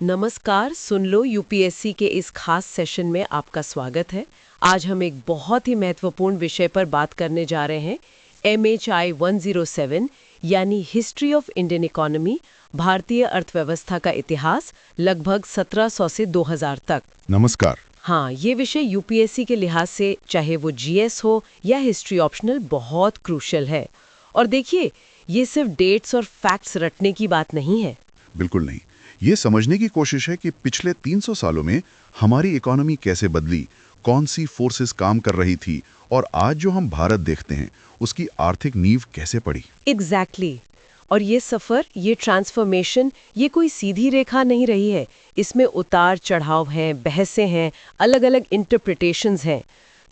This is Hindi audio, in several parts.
नमस्कार, सुन लो यूपीएससी के इस खास सेशन में आपका स्वागत है। आज हम एक बहुत ही महत्वपूर्ण विषय पर बात करने जा रहे हैं। MHI 107 यानी हिस्ट्री ऑफ इंडियन इकोनॉमी, भारतीय अर्थव्यवस्था का इतिहास लगभग 1700 से 2000 तक। नमस्कार। हाँ, ये विषय यूपीएससी के लिहाज से चाहे वो जीएस हो या हिस्ट्री ऑप्शनल बहुत क्रूशल है। और देखिए, ये सिर्फ डेट्स और फैक्ट्स रटने की बात नहीं है। बिल्कुल नहीं। ये समझने की कोशिश है कि पिछले 300 सालों में हमारी इकोनॉमी कैसे बदली, कौन सी फोर्सेस काम कर रही थी और आज जो हम भारत देखते हैं उसकी आर्थिक नींव कैसे पड़ी। एग्जैक्टली और ये सफर, ये ट्रांसफॉर्मेशन, ये कोई सीधी रेखा नहीं रही है। इसमें उतार चढ़ाव हैं, बहसें हैं, अलग अलग इंटरप्रिटेशंस हैं।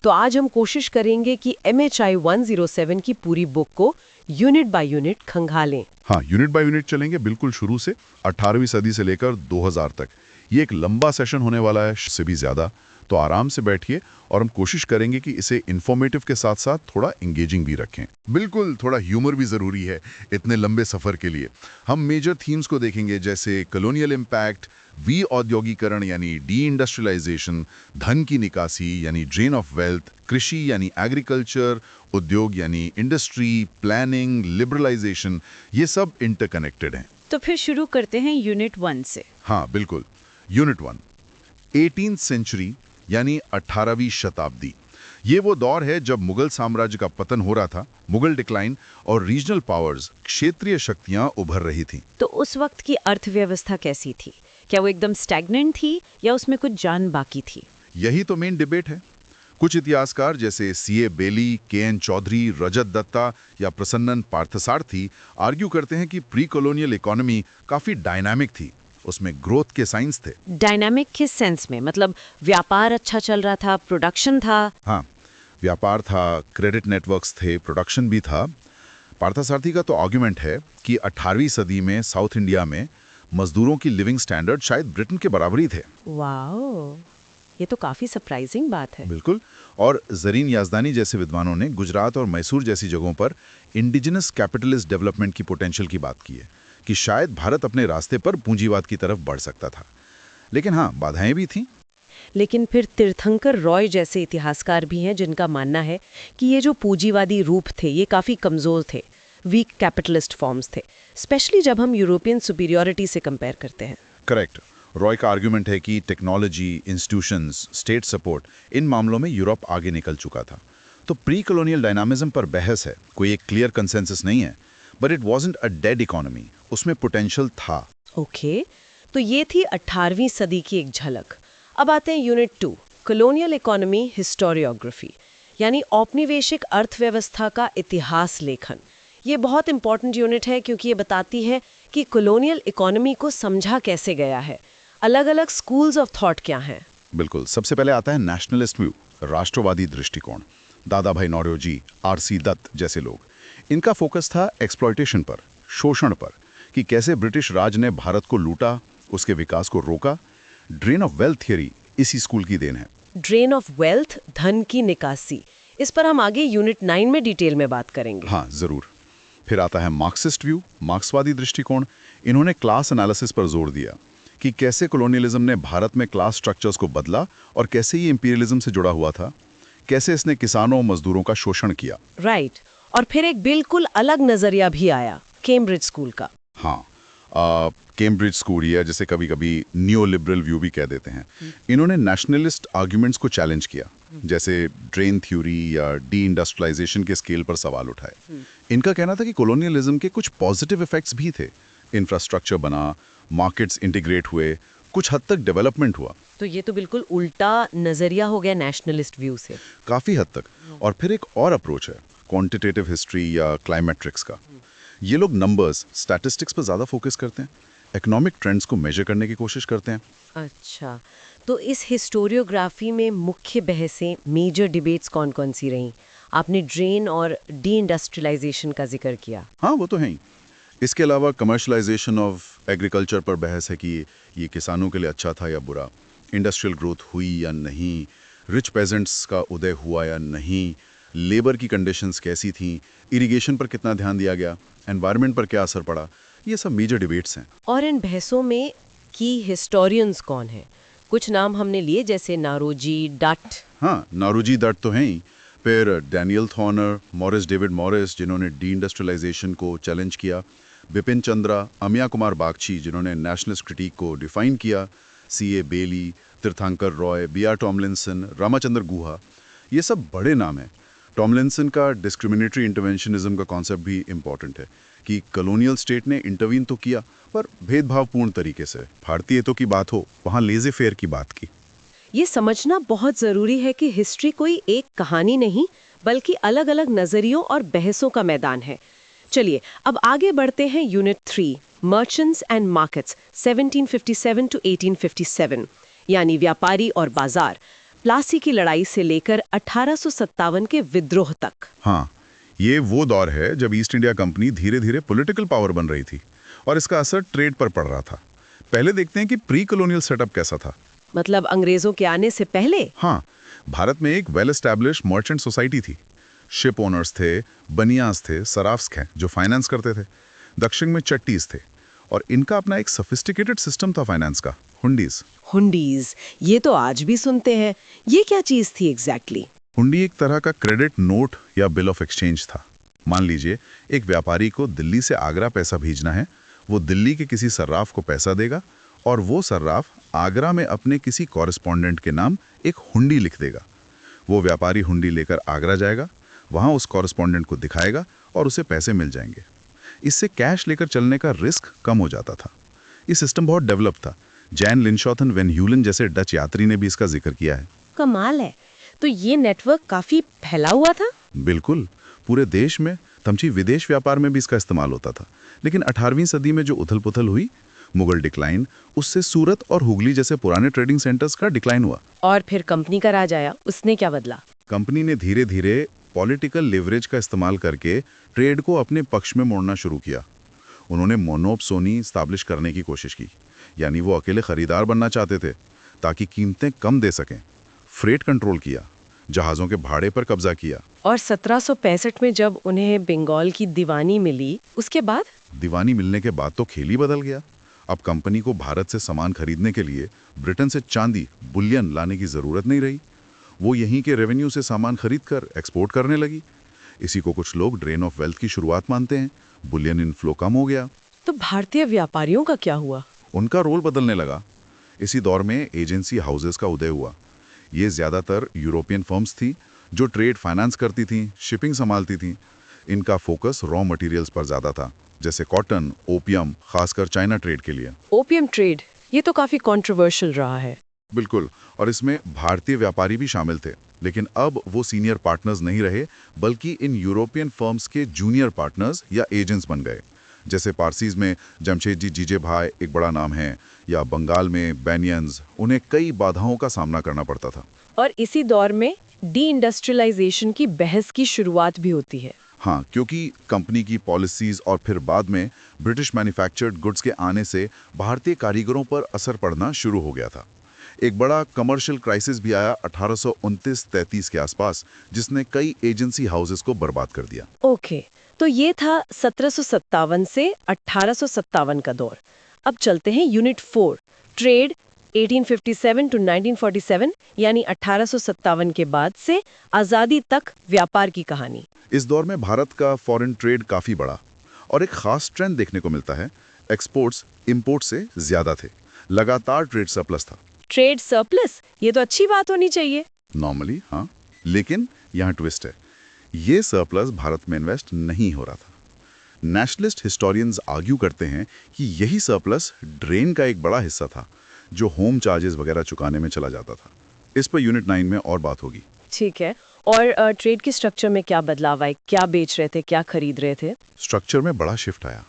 तो आज हम कोशिश करेंगे कि MHI 107 की पूरी बुक को यूनिट बाय यूनिट खंगालें। हाँ, यूनिट बाय यूनिट चलेंगे, बिल्कुल शुरू से 18वीं सदी से लेकर 2000 तक। ये एक लंबा सेशन होने वाला है, से भी ज्यादा। तो आराम से बैठिए और हम कोशिश करेंगे कि इसे इंफॉर्मेटिव के साथ साथ थोड़ा एंगेजिंग भी रखें। बिल्कुल, थोड़ा ह्यूमर भी जरूरी है इतने लंबे सफर के लिए। हम मेजर थीम्स को देखेंगे, जैसे कॉलोनियल इम्पैक्ट, औद्योगिकरण यानी डी इंडस्ट्रियलाइजेशन, धन की निकासी यानी ड्रेन ऑफ वेल्थ, कृषि यानी एग्रीकल्चर, उद्योग यानी इंडस्ट्री, प्लानिंग, लिबरलाइजेशन, ये सब इंटरकनेक्टेड हैं। तो फिर शुरू करते हैं यूनिट 1 से। हाँ बिल्कुल। यूनिट 1, 18th सेंचुरी यानी 18वीं शताब्दी। ये वो दौर है जब मुगल साम्राज्य का पतन हो रहा था, मुगल डिक्लाइन और रीजनल पावर्स, क्षेत्रीय शक्तियां उभर रही थीं। तो उस वक्त की अर्थव्यवस्था कैसी थी? क्या वो एकदम स्टैग्नेंट थी या उसमें कुछ जान बाकी थी? यही तो मेन डिबेट है। कुछ इतिहासकार जैसे CA बेली, KN चौधरी, रजत दत्ता या प्रसन्नन पार्थसारथी आर्ग्यू करते हैं कि प्री कॉलोनियल इकोनॉमी काफी डायनामिक थी, उसमें ग्रोथ के साइंस थे। डायनामिक किस सेंस में? मतलब व्यापार अच्छा चल रहा था, प्रोडक्शन था? हाँ, व्यापार था, क्रेडिट नेटवर्क्स थे, प्रोडक्शन भी था। पार्थसारथी का तो आर्ग्यूमेंट है कि 18वीं सदी में साउथ इंडिया में मजदूरों की लिविंग स्टैंडर्ड शायद ब्रिटेन के बराबर ही थे। वाओ, ये तो काफी सरप्राइजिंग बात है। बिल्कुल। और जरीन याजदानी जैसे विद्वानों ने गुजरात और मैसूर जैसी जगहों पर इंडिजिनस कैपिटलिस्ट डेवलपमेंट की पोटेंशियल की बात की है कि शायद भारत अपने रास्ते पर पूंजीवाद की तरफ बढ़ सकता था। लेकिन हाँ, बाधाएं भी थीं। लेकिन फिर तीर्थंकर रॉय जैसे इतिहासकार भी हैं जिनका मानना है कि ये जो पूंजीवादी रूप थे ये काफ़ी कमज़ोर थे, वीक कैपिटलिस्ट फॉर्म्स थे, स्पेशली जब हम यूरोपियन सुपीरियरिटी से कंपेयर करते हैं। करेक्ट। रॉय का आर्ग्यूमेंट है कि टेक्नोलॉजी, इंस्टीट्यूशंस, स्टेट सपोर्ट, इन मामलों में यूरोप आगे निकल चुका था। तो प्री कॉलोनियल डायनामिज्म पर बहस है, कोई एक क्लियर कंसेंसस नहीं है, but it wasn't a dead economy, उसमें पोटेंशियल था। ओके, तो ये थी 18वीं सदी की एक झलक। अब आते हैं यूनिट 2, कॉलोनियल इकोनॉमी हिस्टोरियोग्राफी, यानी औपनिवेशिक अर्थव्यवस्था का इतिहास लेखन। ये बहुत इंपॉर्टेंट यूनिट है क्योंकि ये बताती है कि कॉलोनियल इकोनॉमी को समझा कैसे गया है, अलग अलग स्कूल्स ऑफ थॉट क्या हैं। बिल्कुल। सबसे पहले आता है नेशनलिस्ट व्यू, राष्ट्रवादी दृष्टिकोण। दादा भाई नौरोजी, RC दत्त जैसे लोग, इनका फोकस था एक्सप्लॉयटेशन पर, शोषण पर, कि कैसे ब्रिटिश राज ने भारत को लूटा, उसके विकास को रोका। ड्रेन ऑफ वेल्थ थियरी इसी स्कूल की देन है। ड्रेन ऑफ वेल्थ, धन की निकासी, इस पर हम आगे यूनिट 9 में डिटेल में बात करेंगे। हाँ जरूर। फिर आता है मार्क्सिस्ट व्यू, मार्क्सवादी दृष्टिकोण। इन्होंने क्लास एनालिसिस पर जोर दिया कि कैसे कॉलोनियलिज्म ने भारत में क्लास स्ट्रक्चर्स को बदला और कैसे ये इंपीरियलिज्म से जुड़ा हुआ था, कैसे इसने किसानों और मजदूरों का शोषण किया। राइट। और फिर एक बिल्कुल अलग नजरिया भी आया, कैम्ब्रिज स्कूल का। हाँ, कैम्ब्रिज स्कूल, या जिसे कभी कभी न्यो लिबरल व्यू भी कह देते हैं। इन्होंने नेशनलिस्ट आर्ग्यूमेंट्स को चैलेंज किया, जैसे ड्रेन थ्योरी या डी इंडस्ट्रियलाइजेशन के स्केल पर सवाल उठाए। इनका कहना था कि कॉलोनियलिज्म के कुछ पॉजिटिव इफेक्ट्स भी थे, इंफ्रास्ट्रक्चर बना, मार्केट्स इंटीग्रेट हुए, कुछ हद तक डेवलपमेंट हुआ। तो ये तो बिल्कुल उल्टा नजरिया हो गया नेशनलिस्ट व्यू से। काफी हद तक। और फिर एक और अप्रोच है, क्वांटिटेटिव हिस्ट्री या क्लाइमेट्रिक्स का। ये लोग नंबर्स, स्टैटिस्टिक्स पर ज्यादा फोकस करते हैं, इकोनॉमिक ट्रेंड्स को मेजर करने की कोशिश करते हैं। अच्छा, तो इस हिस्टोरियोग्राफी में मुख्य बहसें, मेजर डिबेट्स कौन कौन सी रहीं? आपने ड्रेन और डी इंडस्ट्रियलाइजेशन का जिक्र किया। हाँ, वो तो है ही। इसके अलावा कमर्शलाइजेशन ऑफ एग्रीकल्चर पर बहस है कि ये किसानों के लिए अच्छा था या बुरा, इंडस्ट्रियल ग्रोथ हुई या नहीं, रिच पेजेंट्स का उदय हुआ या नहीं, लेबर की कंडीशंस कैसी थी, इरिगेशन पर कितना ध्यान दिया गया, एनवायरनमेंट पर क्या असर पड़ा। ये सब मेजर डिबेट्स हैं। और इन बहसों में की हिस्टोरियंस कौन हैं? कुछ नाम हमने लिए जैसे नारोजी, डट। हाँ, नारोजी दत्त तो हैं ही। फिर डैनियल थॉर्नर, मॉरिस डेविड मॉरिस जिन्होंने डी इंडस्ट्रियलाइजेशन को चैलेंज किया, बिपिन चंद्रा, अमिया कुमार बागची जिन्होंने नेशनलिस्ट क्रिटिक को डिफाइन किया, C.A. बेली, तीर्थंकर रॉय, B.R. टॉमलिंसन, रामाचंद्र गुहा, ये सब बड़े नाम हैं। टॉमलिंसन का डिस्क्रिमिनेटरी इंटरवेंशनिज्म का कॉन्सेप्ट भी इम्पॉर्टेंट है कि कॉलोनियल स्टेट ने इंटरवीन तो किया पर भेदभावपूर्ण तरीके से। भारतीय हितों की बात हो, वहाँ लेजे फेयर की बात की। ये समझना बहुत जरूरी है कि हिस्ट्री कोई एक कहानी नहीं बल्कि अलग-अलग नजरियों और बहसों का मैदान है। चलिए अब आगे बढ़ते हैं unit 3, merchants and markets 1757 to 1857, यानी व्यापारी और बाजार, प्लासी की लड़ाई से लेकर 1857 के विद्रोह तक। हाँ, ये वो दौर है जब ईस्ट इंडिया कंपनी धीरे धीरे पॉलिटिकल पावर बन रही थी और इसका असर ट्रेड पर पड़ रहा था। पहले देखते हैं कि प्री कॉलोनियल सेटअप कैसा था। मतलब अंग्रेजों के आने से पहले? हाँ, भारत में एक वेल एस्टैब्लिश्ड मर्चेंट सोसाइटी थी। शिप ओनर्स थे, बनियास थे, सराफ्स थे जो फाइनेंस करते थे। दक्षिण में चट्टीज थे और इनका अपना एक सोफिस्टिकेटेड सिस्टम था फाइनेंस का, हुंडीज। हुंडीज, ये तो आज भी सुनते हैं। ये क्या चीज थी एग्जैक्टली? हुंडी एक तरह का क्रेडिट नोट या बिल ऑफ एक्सचेंज था। मान लीजिए एक व्यापारी को दिल्ली से आगरा पैसा भेजना है, वो दिल्ली के किसी सर्राफ को पैसा देगा और वो सर्राफ आगरा में अपने किसी कॉरेस्पॉन्डेंट के नाम एक हुंडी लिख देगा। वो व्यापारी हुंडी लेकर आगरा जाएगा, वहाँ उस कॉरेस्पॉन्डेंट को दिखाएगा और उसे पैसे मिल जाएंगे। इससे कैश लेकर चलने का रिस्क कम हो जाता था। ये सिस्टम बहुत डेवलप था। जैन लिंशॉथन वेन ह्यूलन जैसे डच यात्री ने भी इसका जिक्र किया है। कमाल है। तो ये नेटवर्क काफी फैला हुआ था? बिल्कुल, पूरे देश में, तमची विदेश व्यापार में भी इसका इस्तेमाल होता था। लेकिन 18वीं सदी में जो उथल पुथल हुई, मुगल डिक्लाइन, उससे सूरत और हुगली जैसे पुराने ट्रेडिंग सेंटर्स का डिक्लाइन हुआ। और फिर कंपनी का राज आया, उसने क्या बदला? कंपनी ने धीरे धीरे पॉलिटिकल लेवरेज का इस्तेमाल करके ट्रेड को अपने पक्ष में मोड़ना शुरू किया। उन्होंने मोनोपोली स्टैब्लिश करने की कोशिश की, यानी वो अकेले खरीदार बनना चाहते थे ताकि कीमतें कम दे सकें। फ्रेट कंट्रोल किया, जहाज़ों के भाड़े पर कब्जा किया। और 1765 में जब उन्हें बंगाल की दीवानी मिली, उसके बाद? दीवानी मिलने के बाद तो खेल ही बदल गया। अब कंपनी को भारत से सामान खरीदने के लिए ब्रिटेन से चांदी, बुलियन लाने की ज़रूरत नहीं रही। वो यहीं के रेवेन्यू से सामान खरीदकर एक्सपोर्ट करने लगी। इसी को कुछ लोग ड्रेन ऑफ वेल्थ की शुरुआत मानते हैं। बुलियन इनफ्लो कम हो गया। तो भारतीय व्यापारियों का क्या हुआ? उनका रोल बदलने लगा। इसी दौर में एजेंसी हाउसेस का उदय हुआ। ये ज़्यादातर यूरोपियन फर्म्स थी जो ट्रेड फाइनेंस करती थीं, शिपिंग संभालती थीं। इनका फोकस रॉ मटेरियल्स पर ज़्यादा था, जैसे कॉटन, ओपियम, खासकर चाइना ट्रेड के लिए। ओपियम ट्रेड, ये तो काफी कंट्रोवर्शियल रहा है। बिल्कुल, और इसमें भारतीय व्यापारी भी शामिल थे। लेकिन अब वो सीनियर पार्टनर्स नहीं रहे, बल्कि इन यूरोपियन फर्म्स के जूनियर पार्टनर्स या एजेंट्स बन गए। जैसे पारसीज में जमशेदजी जीजेभाई एक बड़ा नाम है, या बंगाल में बैनियंस। उन्हें कई बाधाओं का सामना करना पड़ता था। और इसी दौर में डी इंडस्ट्रियलाइजेशन की बहस की शुरुआत भी होती है। हाँ, क्योंकि कंपनी की पॉलिसीज और फिर बाद में ब्रिटिश मैन्युफैक्चर्ड गुड्स के आने से भारतीय कारीगरों पर असर पड़ना शुरू हो गया था। एक बड़ा कमर्शियल क्राइसिस भी आया 1829-33 के आसपास, जिसने कई एजेंसी हाउसेस को बर्बाद कर दिया। ओके, तो ये था 1757 से 1857 का दौर। अब चलते हैं यूनिट 4, ट्रेड 1857 to 1947, यानी 1857 के बाद से आज़ादी तक व्यापार की कहानी। इस दौर में भारत का फॉरेन ट्रेड काफ़ी बड़ा और एक खास ट्रेंड देखने को मिलता है। एक्सपोर्ट्स इंपोर्ट से ज़्यादा थे। लगातार ट्रेड सरप्लस था। ट्रेड सरप्लस, ये तो अच्छी बात होनी चाहिए। नॉर्मली हाँ, लेकिन यहाँ ट्विस्ट है। ये सरप्लस भारत में इन्वेस्ट नहीं हो रहा था। नेशनलिस्ट हिस्टोरियंस आर्ग्यू करते हैं कि यही सरप्लस ड्रेन का एक बड़ा हिस्सा था, जो होम चार्जेस वगैरह चुकाने में चला जाता था। इस पर यूनिट 9 में और बात होगी। ठीक है। और ट्रेड के स्ट्रक्चर में क्या बदलाव आए? क्या बेच रहे थे, क्या खरीद रहे थे? स्ट्रक्चर में बड़ा शिफ्ट आया।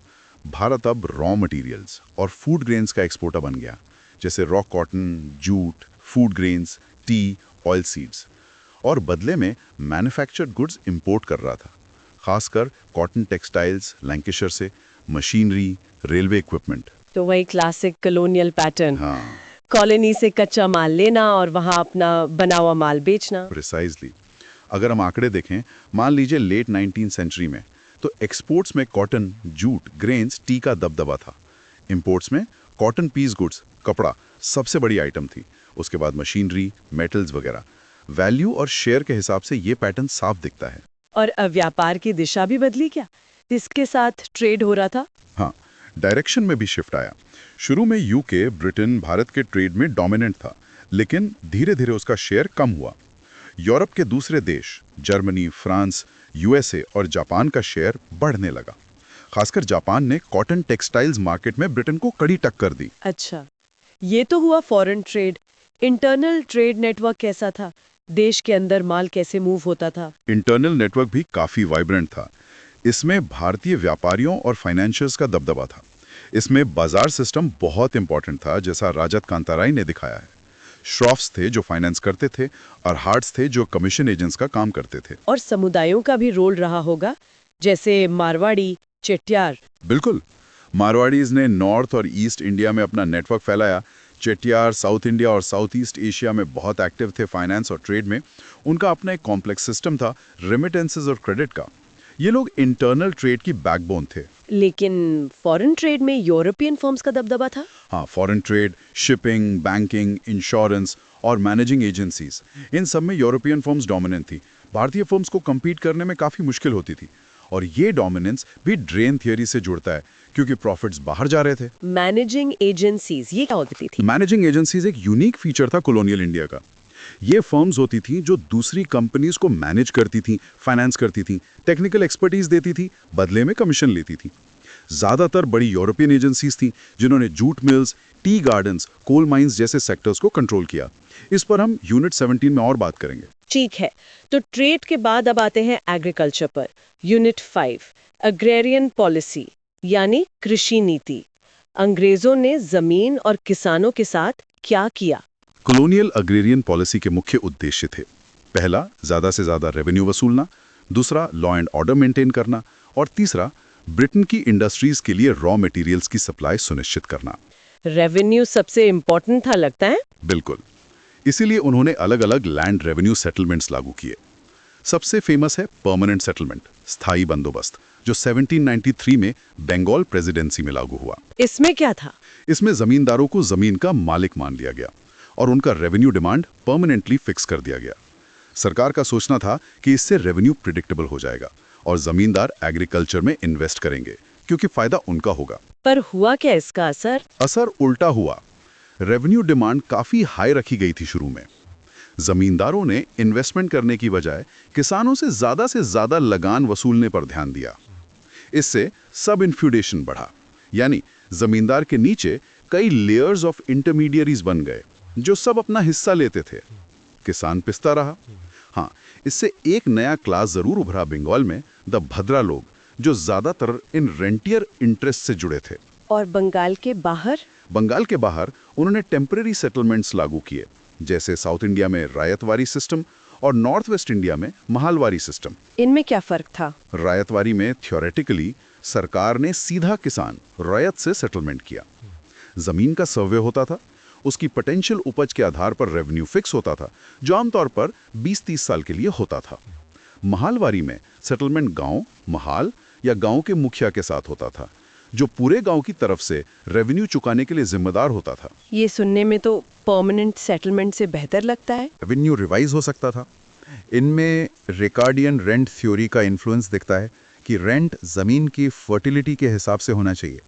भारत अब रॉ मटेरियल्स और फूड ग्रेन्स का एक्सपोर्टर बन गया, जैसे raw cotton, jute, food grains, T, oil seeds. और बदले में मैन्युफैक्चर्ड गुड्स इंपोर्ट कर रहा था, खासकर कॉटन टेक्सटाइल्स लैंकेशर से, मशीनरी, रेलवे इक्विपमेंट। तो वही क्लासिक कॉलोनियल पैटर्न। हाँ, कॉलोनी से कच्चा माल लेना और वहाँ अपना बना हुआ माल बेचना। प्रिसाइजली। अगर हम आंकड़े देखें, मान लीजिए लेट 19th सेंचुरी में, तो एक्सपोर्ट्स में कॉटन, जूट, ग्रेन्स, टी का दबदबा था। इंपोर्ट्स में कॉटन पीस गुड्स, कपड़ा सबसे बड़ी आइटम थी, उसके बाद मशीनरी, मेटल्स वगैरह। वैल्यू और शेयर के हिसाब से ये पैटर्न साफ दिखता है। और व्यापार की दिशा भी बदली क्या? इसके साथ ट्रेड हो रहा था? हाँ, डायरेक्शन में भी शिफ्ट आया। शुरू में यूके, ब्रिटेन भारत के ट्रेड में डोमिनेंट था, लेकिन धीरे धीरे उसका शेयर कम हुआ। यूरोप के दूसरे देश जर्मनी, फ्रांस, यूएसए और जापान का शेयर बढ़ने लगा। खासकर जापान ने कॉटन टेक्सटाइल्स मार्केट में ब्रिटेन को कड़ी टक्कर दी। अच्छा, ये तो हुआ foreign trade. Internal trade network कैसा था? देश के अंदर माल कैसे मूव होता था? इंटरनल नेटवर्क भी काफी वाइब्रेंट था। इसमें भारतीय व्यापारियों और फाइनेंशियर्स का दबदबा था। इसमें बाजार सिस्टम बहुत इंपॉर्टेंट था, जैसा राजत कांताराय ने दिखाया है। श्रॉफ्स थे जो फाइनेंस करते थे और हार्ट्स थे जो कमीशन एजेंट्स का काम करते थे। और समुदायों का भी रोल रहा होगा, जैसे मारवाड़ी, चेट्यार। बिल्कुल, मारवाड़ीज ने नॉर्थ और ईस्ट इंडिया में अपना नेटवर्क फैलाया। चेट्यार साउथ इंडिया और साउथ ईस्ट एशिया में बहुत एक्टिव थे फाइनेंस और ट्रेड में। उनका अपना एक कॉम्प्लेक्स सिस्टम था रेमिटेंसेस और क्रेडिट का। ये लोग इंटरनल ट्रेड की बैकबोन थे। लेकिन फॉरेन ट्रेड में यूरोपियन फर्म्स का दबदबा था? हाँ, foreign trade, shipping, banking, insurance और मैनेजिंग एजेंसीज, इन सब में यूरोपियन फर्म्स डोमिनेंट थी। भारतीय फर्म्स को compete करने में काफ़ी मुश्किल होती थी। और ये डोमिनेंस भी ड्रेन थियरी से जुड़ता है, क्योंकि प्रॉफिट्स बाहर जा रहे थे। मैनेजिंग एजेंसीज, ये क्या होती थी? मैनेजिंग एजेंसीज एक यूनिक फीचर था कॉलोनियल इंडिया का। ये फर्म्स होती थी जो दूसरी कंपनीज को मैनेज करती थी, फाइनेंस करती थी, टेक्निकल एक्सपर्टीज देती थी, बदले में कमीशन लेती थी। ज्यादातर बड़ी यूरोपियन एजेंसीज थी जिन्होंने jute mills, tea gardens, coal mines जैसे सेक्टर्स को कंट्रोल किया। इस पर हम यूनिट 17 में और बात करेंगे। ठीक है, तो ट्रेड के बाद अब आते हैं एग्रीकल्चर पर। यूनिट 5, अग्रेरियन पॉलिसी यानी कृषि नीति। अंग्रेजों ने जमीन और किसानों के साथ क्या किया? कॉलोनियल अग्रेरियन पॉलिसी के मुख्य उद्देश्य थे, पहला ज्यादा से ज्यादा रेवेन्यू वसूलना, दूसरा लॉ एंड ऑर्डर मेंटेन करना, और तीसरा ब्रिटेन की इंडस्ट्रीज के लिए रॉ मटेरियल्स की सप्लाई सुनिश्चित करना। रेवेन्यू सबसे इम्पोर्टेंट था लगता है। बिल्कुल, इसीलिए उन्होंने अलग अलग लैंड रेवेन्यू सेटलमेंट्स लागू किए। सबसे फेमस है परमानेंट सेटलमेंट, स्थायी बंदोबस्त, जो 1793 में बंगाल प्रेसिडेंसी में लागू हुआ। इसमें क्या था? इसमें जमींदारों को जमीन का मालिक मान लिया गया और उनका रेवेन्यू डिमांड परमानेंटली फिक्स कर दिया गया। सरकार का सोचना था कि इससे रेवेन्यू प्रिडिक्टेबल हो जाएगा और जमींदार एग्रीकल्चर में इन्वेस्ट करेंगे, क्योंकि फायदा उनका होगा। पर हुआ क्या इसका असर? असर उल्टा हुआ। रेवेन्यू डिमांड काफी हाई रखी गई थी शुरू में। जमींदारों ने इन्वेस्टमेंट करने की बजाय किसानों से ज्यादा लगान वसूलने पर ध्यान दिया। इससे सब इन्फ्यूडेशन बढ़ा, यानी जमींदार के नीचे कई लेयर्स ऑफ इंटरमीडियरीज बन गए जो सब अपना हिस्सा लेते थे। किसान पिसता रहा। हाँ, इससे एक नया क्लास जरूर उभरा बंगाल में, द भद्रा लोग, जो ज्यादातर इन रेंटियर इंटरेस्ट से जुड़े थे। और बंगाल के बाहर? बंगाल के बाहर उन्होंने टेम्परेरी सेटलमेंट्स लागू किए, जैसे साउथ इंडिया में रायतवारी सिस्टम और नॉर्थ वेस्ट इंडिया में महालवारी सिस्टम। इनमें क्या फर्क था? रायतवारी में थ्योरेटिकली सरकार ने सीधा किसान रैयत से सेटलमेंट किया। जमीन का सर्वे होता था, उसकी पोटेंशियल उपज के आधार पर रेवेन्यू फिक्स होता था, जो आमतौर पर 20-30 साल के लिए होता था। महालवारी में सेटलमेंट गांव, महाल या गांव के मुखिया के साथ होता था, जो पूरे गांव की तरफ से रेवेन्यू चुकाने के लिए जिम्मेदार होता था। ये सुनने में तो परमानेंट सेटलमेंट से बेहतर लगता है। रेवेन्यू रिवाइज हो सकता था। इनमें रिकार्डियन रेंट थ्योरी का इन्फ्लुएंस दिखता है कि रेंट जमीन की फर्टिलिटी के हिसाब से होना चाहिए,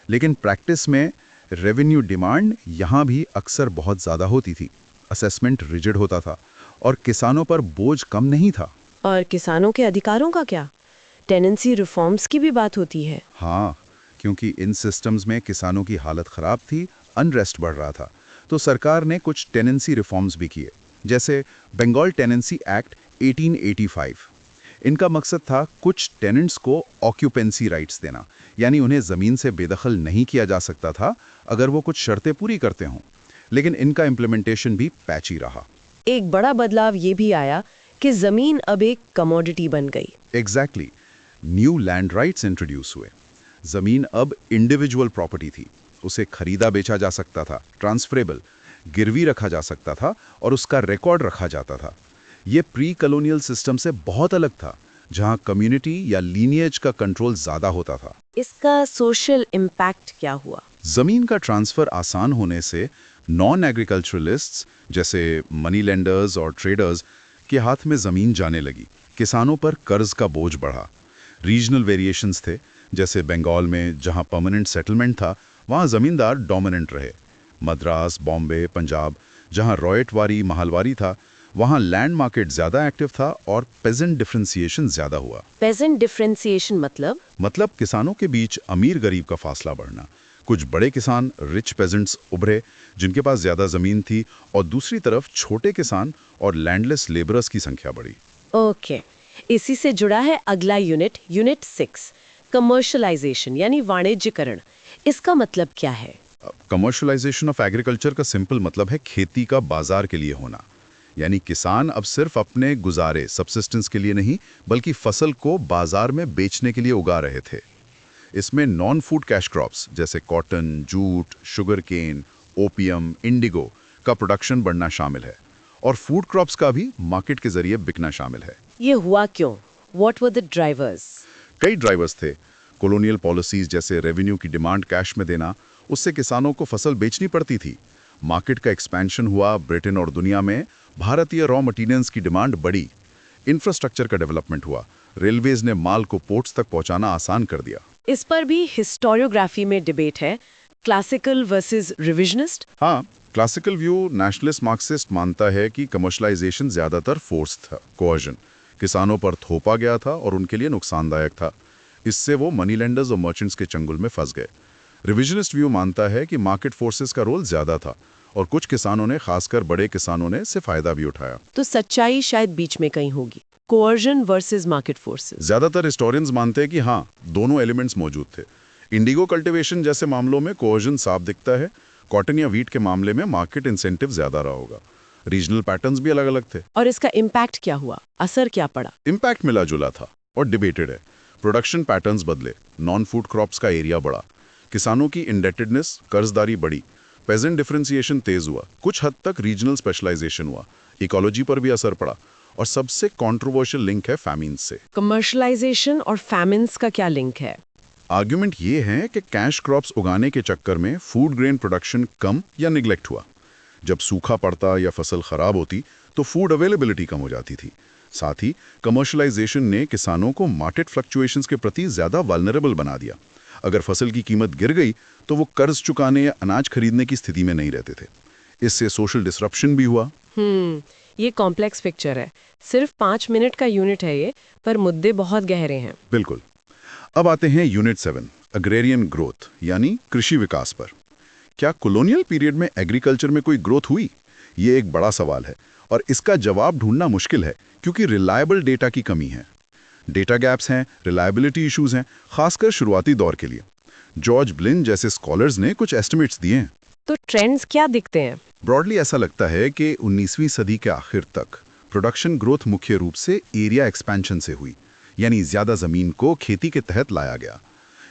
लेकिन प्रैक्टिस में रेवेन्यू डिमांड यहाँ भी अक्सर बहुत ज़्यादा होती थी। असेसमेंट रिजिड होता था और किसानों पर बोझ कम नहीं था। और किसानों के अधिकारों का क्या? टेनेंसी रिफॉर्म्स की भी बात होती है। हाँ, क्योंकि इन सिस्टम्स में किसानों की हालत खराब थी, अनरेस्ट बढ़ रहा था, तो सरकार ने कुछ टेनेंसी रिफॉर्म्स भी किए, जैसे बंगाल टेनेंसी एक्ट 1885। इनका मकसद था कुछ टेनेंट्स को ऑक्यूपेंसी राइट्स देना, यानी उन्हें ज़मीन से बेदखल नहीं किया जा सकता था अगर वो कुछ शर्तें पूरी करते हों। लेकिन इनका इम्प्लीमेंटेशन भी पैची रहा। एक बड़ा बदलाव ये भी आया कि जमीन अब एक कमोडिटी बन गई। Exactly, new land rights introduce हुए। जमीन अब इंडिविजुअल प्रॉपर्टी थी, उसे खरीदा बेचा जा सकता था, ट्रांसफरेबल, गिरवी रखा जा सकता था और उसका रिकॉर्ड रखा जाता था। ये प्री कॉलोनियल सिस्टम से बहुत अलग था, जहां कम्युनिटी या लीनिएज का कंट्रोल ज्यादा होता था। इसका सोशल इम्पैक्ट क्या हुआ? जमीन का ट्रांसफर आसान होने से नॉन एग्रीकल्चरलिस्ट्स जैसे मनी लेंडर्स और ट्रेडर्स के हाथ में जमीन जाने लगी। किसानों पर कर्ज का बोझ बढ़ा। रीजनल वेरिएशंस थे, जैसे बंगाल में जहां परमानेंट सेटलमेंट था वहां जमींदार डोमिनेंट रहे। मद्रास, बॉम्बे, पंजाब जहां रॉयटवारी महलवारी था वहां लैंड मार्केट ज्यादा एक्टिव था और पेजेंट डिफरेंशिएशन ज्यादा हुआ। पेजेंट डिफरेंशिएशन मतलब किसानों के बीच अमीर गरीब का फासला बढ़ना। कुछ बड़े किसान रिच पेजेंट्स उभरे जिनके पास ज्यादा जमीन थी, और दूसरी तरफ छोटे किसान और लैंडलेस लेबरर्स की संख्या बढ़ी। ओके, इसी से जुड़ा है अगला यूनिट 6, कमर्शियलाइजेशन यानी वाणिज्यकरण। इसका मतलब क्या है? कमर्शियलाइजेशन ऑफ एग्रीकल्चर का सिंपल मतलब है खेती का बाजार के लिए होना। यानी किसान अब सिर्फ अपने गुजारे सब्सिस्टेंस के लिए नहीं बल्कि फसल को बाजार में बेचने के लिए उगा रहे थे। इसमें नॉन फूड कैश क्रॉप्स जैसे cotton, jute, sugar cane, opium, indigo का प्रोडक्शन बढ़ना शामिल है, और फूड क्रॉप्स का भी मार्केट के जरिए बिकना शामिल है। ये हुआ क्यों? What were the drivers? कई ड्राइवर्स थे। कॉलोनियल पॉलिसीज जैसे रेवेन्यू की डिमांड कैश में देना, उससे किसानों को फसल बेचनी पड़ती थी। मार्केट का एक्सपेंशन हुआ। ब्रिटेन और दुनिया में भारतीय रॉ मटेरियल्स की डिमांड बढ़ी। इंफ्रास्ट्रक्चर का डेवलपमेंट हुआ। रेलवेज ने माल को पोर्ट्स तक पहुंचाना आसान कर दिया। इस पर भी हिस्टोरियोग्राफी में डिबेट है, क्लासिकल वर्सेस रिविजनिस्ट। हाँ, क्लासिकल व्यू नेशनलिस्ट मार्क्सिस्ट मानता है कि कमर्शलाइजेशन ज्यादातर फोर्स था, कोअर्जन। किसानों पर थोपा गया था और उनके लिए नुकसानदायक था। इससे वो मनी लेंडर्स और मर्चेंट्स के चंगुल में फंस गए। रिविजनिस्ट व्यू मानता है कि मार्केट फोर्सेस का रोल ज्यादा था और कुछ किसानों ने, खासकर बड़े किसानों ने, इससे फायदा भी उठाया। तो सच्चाई शायद बीच में कहीं होगी, कोअर्जन वर्सेस मार्केट फोर्सेस। ज्यादातर हिस्टोरियंस मानते हैं कि हाँ, दोनों एलिमेंट्स मौजूद थे। इंडिगो कल्टीवेशन जैसे मामलों में कोअर्जन साफ दिखता है। कॉटन या वीट के मामले में मार्केट इंसेंटिव ज्यादा रहा होगा। रीजनल पैटर्न्स भी अलग अलग थे। और इसका इम्पैक्ट क्या हुआ? असर क्या पड़ा? इम्पैक्ट मिला जुला था और डिबेटेड है। प्रोडक्शन पैटर्न्स बदले, नॉन फूड क्रॉप्स का एरिया बढ़ा, किसानों की इंडेटेडनेस, कर्जदारी बढ़ी, पेजेंट डिफरेंशिएशन तेज हुआ, कुछ हद तक रीजनल स्पेशलाइजेशन हुआ, इकोलॉजी पर भी असर पड़ा, और सबसे कंट्रोवर्शियल लिंक है फैमिन्स से। कमर्शलाइजेशन और फैमिन्स का क्या लिंक है? आर्ग्यूमेंट ये है कि कैश क्रॉप्स उगाने के चक्कर में फूड ग्रेन प्रोडक्शन कम या निगलेक्ट हुआ। जब सूखा पड़ता या फसल खराब होती तो फूड अवेलेबिलिटी कम हो जाती थी। साथ ही कमर्शलाइजेशन ने किसानों को मार्केट फ्लक्चुएशंस के प्रति ज्यादा वल्नरेबल बना दिया। अगर फसल की कीमत गिर गई तो वो कर्ज चुकाने या अनाज खरीदने की स्थिति में नहीं रहते थे। इससे सोशल डिसरप्शन भी हुआ। ये कॉम्प्लेक्स पिक्चर है। सिर्फ 5 मिनट का यूनिट है ये, पर मुद्दे बहुत गहरे हैं। बिल्कुल। अब आते हैं यूनिट 7, अग्रेरियन ग्रोथ यानी कृषि विकास पर। क्या कॉलोनियल पीरियड में एग्रीकल्चर में कोई ग्रोथ हुई? ये एक बड़ा सवाल है और इसका जवाब ढूंढना मुश्किल है क्योंकि रिलायबल डेटा की कमी है। डेटा गैप्स हैं, रिलायबिलिटी इश्यूज हैं, खासकर शुरुआती दौर के लिए। जॉर्ज ब्लिन जैसे स्कॉलर्स ने कुछ एस्टिमेट्स दिए हैं। तो ट्रेंड्स क्या दिखते हैं? ब्रॉडली ऐसा लगता है कि 19वीं सदी के आखिर तक प्रोडक्शन ग्रोथ मुख्य रूप से एरिया एक्सपेंशन से हुई, यानी ज्यादा जमीन को खेती के तहत लाया गया।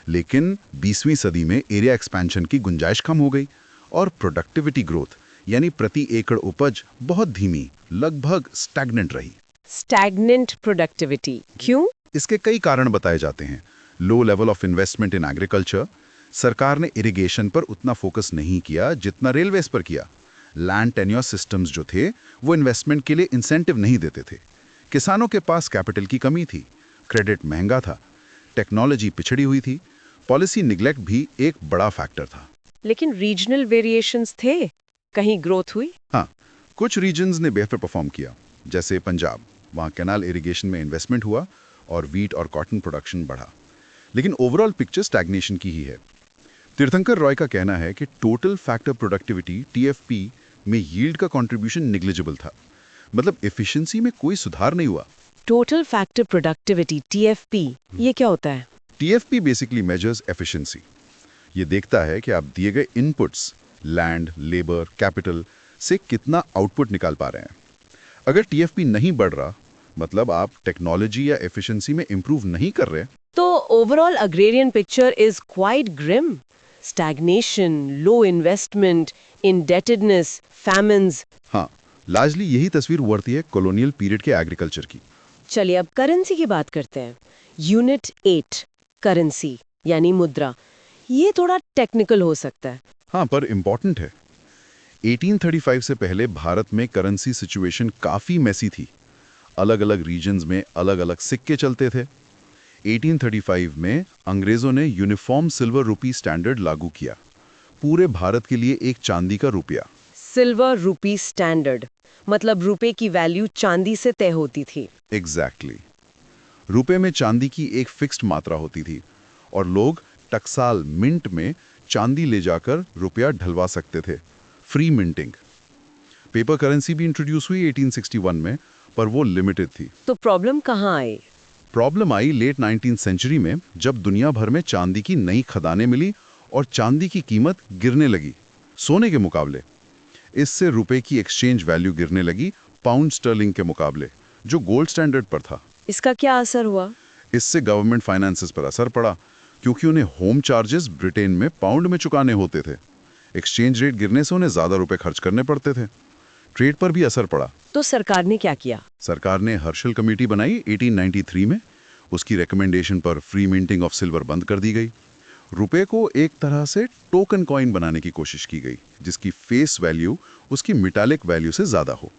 लेकिन 20वीं सदी में एरिया एक्सपेंशन की गुंजाइश कम हो गई और प्रोडक्टिविटी ग्रोथ यानी प्रति एकड़ उपज बहुत धीमी, लगभग स्टैग्नेंट रही। स्टैग्नेंट प्रोडक्टिविटी क्यों? इसके कई कारण बताए जाते हैं। Low level of investment in agriculture, सरकार ने इरिगेशन पर उतना फोकस नहीं किया जितना रेलवेज पर किया। लैंड टेन्योर सिस्टम्स जो थे वो इन्वेस्टमेंट के लिए इंसेंटिव नहीं देते थे। किसानों के पास कैपिटल की कमी थी, क्रेडिट महंगा था, टेक्नोलॉजी पिछड़ी हुई थी, पॉलिसी निगलेक्ट भी एक बड़ा फैक्टर था। लेकिन रीजनल वेरिएशंस थे, कहीं ग्रोथ हुई? हाँ, कुछ रीजन्स ने बेहतर परफॉर्म किया, जैसे पंजाब। वहाँ कैनाल इरिगेशन में इन्वेस्टमेंट हुआ और वीट और कॉटन प्रोडक्शन बढ़ा। लेकिन ओवरऑल पिक्चर स्टैग्नेशन की ही है। तीर्थंकर रॉय का कहना है कि टोटल फैक्टर प्रोडक्टिविटी TFP में यील्ड का कंट्रीब्यूशन नेग्लिजिबल था, मतलब एफिशिएंसी में कोई सुधार नहीं हुआ। टोटल फैक्टर प्रोडक्टिविटी TFP, ये क्या होता है? TFP basically measures efficiency. ये देखता है कि आप दिए गए इनपुट्स, लैंड, लेबर, कैपिटल से कितना आउटपुट निकाल पा रहे हैं। अगर TFP नहीं बढ़ रहा, मतलब आप टेक्नोलॉजी या एफिशिएंसी में इंप्रूव नहीं कर रहे, तो overall agrarian picture is quite grim. Stagnation, low investment, indebtedness, famines. हाँ, लार्जली यही तस्वीर उभरती है कॉलोनियल पीरियड के एग्रीकल्चर की। चलिए अब करेंसी की बात करते हैं। यूनिट 8, करेंसी यानी मुद्रा। ये थोड़ा टेक्निकल हो सकता है। हाँ, पर इम्पॉर्टेंट है। 1835 से पहले भारत में करेंसी सिचुएशन काफ़ी मैसी थी। अलग अलग रीजन्स में अलग अलग सिक्के चलते थे। 1835 में अंग्रेज़ों ने यूनिफॉर्म सिल्वर रुपी स्टैंडर्ड लागू किया, पूरे भारत के लिए एक चांदी का रुपया। सिल्वर रुपी स्टैंडर्ड मतलब रुपए की वैल्यू चांदी से तय होती थी। एग्जैक्टली। रुपए में चांदी की एक फिक्स्ड मात्रा होती थी और लोग टकसाल मिंट में चांदी ले जाकर रुपया ढलवा सकते थे। Free minting. पेपर करेंसी भी इंट्रोड्यूस हुई 1861 में, पर वो लिमिटेड थी। तो प्रॉब्लम कहाँ आई? प्रॉब्लम आई लेट 19th सेंचुरी में, जब दुनिया भर में चांदी की नई खदानें मिली और चांदी की कीमत गिरने लगी सोने के मुकाबले। इससे रुपए की एक्सचेंज वैल्यू गिरने लगी पाउंड स्टर्लिंग के मुकाबले, जो गोल्ड स्टैंडर्ड पर था। इसका क्या असर हुआ? इससे गवर्नमेंट फाइनेंसेस पर असर पड़ा, क्योंकि उन्हें होम चार्जेस ब्रिटेन में पाउंड में चुकाने होते थे। एक्सचेंज रेट गिरने से उन्हें ज़्यादा रुपए खर्च करने पड़ते थे। ट्रेड पर भी असर पड़ा। तो सरकार ने क्या किया? सरकार ने हर्षल कमेटी बनाई 1893 में। उसकी रिकमेंडेशन पर फ्री मिंटिंग ऑफ सिल्वर बंद कर दी गई। रुपए को एक तरह से टोकन कॉइन बनाने की कोशिश की गई, जिसकी फेस वैल्यू उसकी मेटालिक वैल्यू से ज़्यादा हो।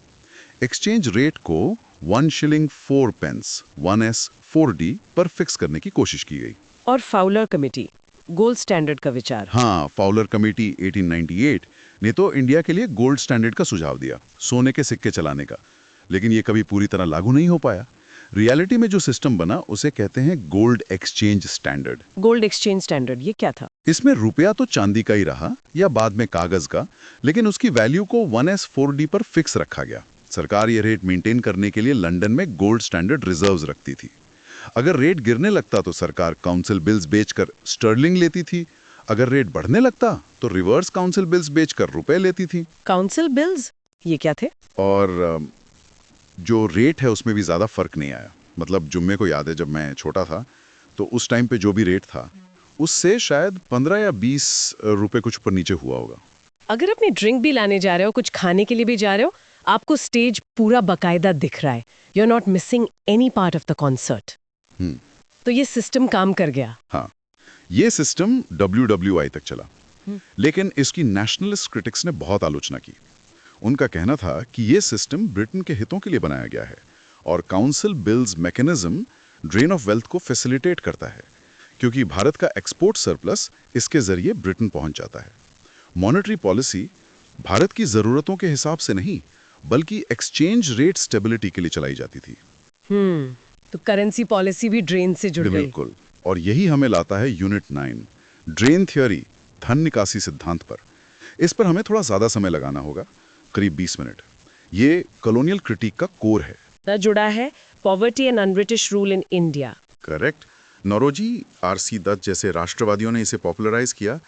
एक्सचेंज रेट को 1 शिलिंग 4 पेंस 1s4d पर फिक्स करने की कोशिश की गई। और फाउलर कमेटी, गोल्ड स्टैंडर्ड का विचार। हाँ, फाउलर कमेटी 1898 ने तो इंडिया के लिए गोल्ड स्टैंडर्ड का सुझाव दिया, सोने के सिक्के चलाने का। लेकिन ये कभी पूरी तरह लागू नहीं हो पाया। रियलिटी में जो सिस्टम बना उसे कहते हैं gold exchange standard. Gold exchange standard ये क्या था? इसमें रुपया तो चांदी का ही रहा या बाद में कागज का, लेकिन उसकी वैल्यू को 1s4d पर फिक्स रखा गया। सरकार ये रेट मेंटेन करने के लिए लंदन में गोल्ड स्टैंडर्ड रिजर्व्स रखती थी। अगर रेट गिरने लगता तो सरकार काउंसिल बिल्स बेचकर स्टर्लिंग लेती थी। अगर रेट बढ़ने लगता तो रिवर्स काउंसिल बिल्स बेचकर रुपए लेती थी। काउंसिल बिल्स ये क्या थे? और जो रेट है उसमें भी ज़्यादा फर्क नहीं आया। मतलब जुम्मे को याद है, जब मैं छोटा था तो उस टाइम पे जो भी रेट था उससे शायद 15 या 20 रुपए कुछ ऊपर नीचे हुआ होगा। अगर अपनी ड्रिंक भी लाने जा रहे हो, कुछ खाने के लिए भी जा रहे हो, आपको स्टेज पूरा बकायदा दिख रहा है। You are not missing any part of the concert. तो ये सिस्टम काम कर गया। हाँ, ये सिस्टम WWI तक चला, लेकिन इसकी नेशनलिस्ट क्रिटिक्स ने बहुत आलोचना की। उनका कहना था कि ये सिस्टम ब्रिटेन के हितों के लिए बनाया गया है और council bills mechanism drain of wealth को फैसिलिटेट करता है, क्योंकि भारत का एक्सपोर्ट सरप्लस इसके जरिए ब्रिटेन पहुंच जाता है। मॉनेटरी पॉलिसी भारत की जरूरतों के हिसाब से नहीं, बल्कि एक्सचेंज रेट स्टेबिलिटी के लिए चलाई जाती थी। तो करेंसी पॉलिसी भी ड्रेन से जुड़ गई। बिल्कुल। और यही हमें लाता है यूनिट 9, ड्रेन थ्योरी, धन निकासी सिद्धांत पर। इस पर हमें थोड़ा ज्यादा समय लगाना होगा, करीब 20 मिनट। ये कॉलोनियल क्रिटिक का कोर है। जुड़ा है poverty and unbritish rule in India. Correct. Naoroji, RC Dutt जैसे राष्ट्रवादियों ने इसे पॉपुलराइज किया।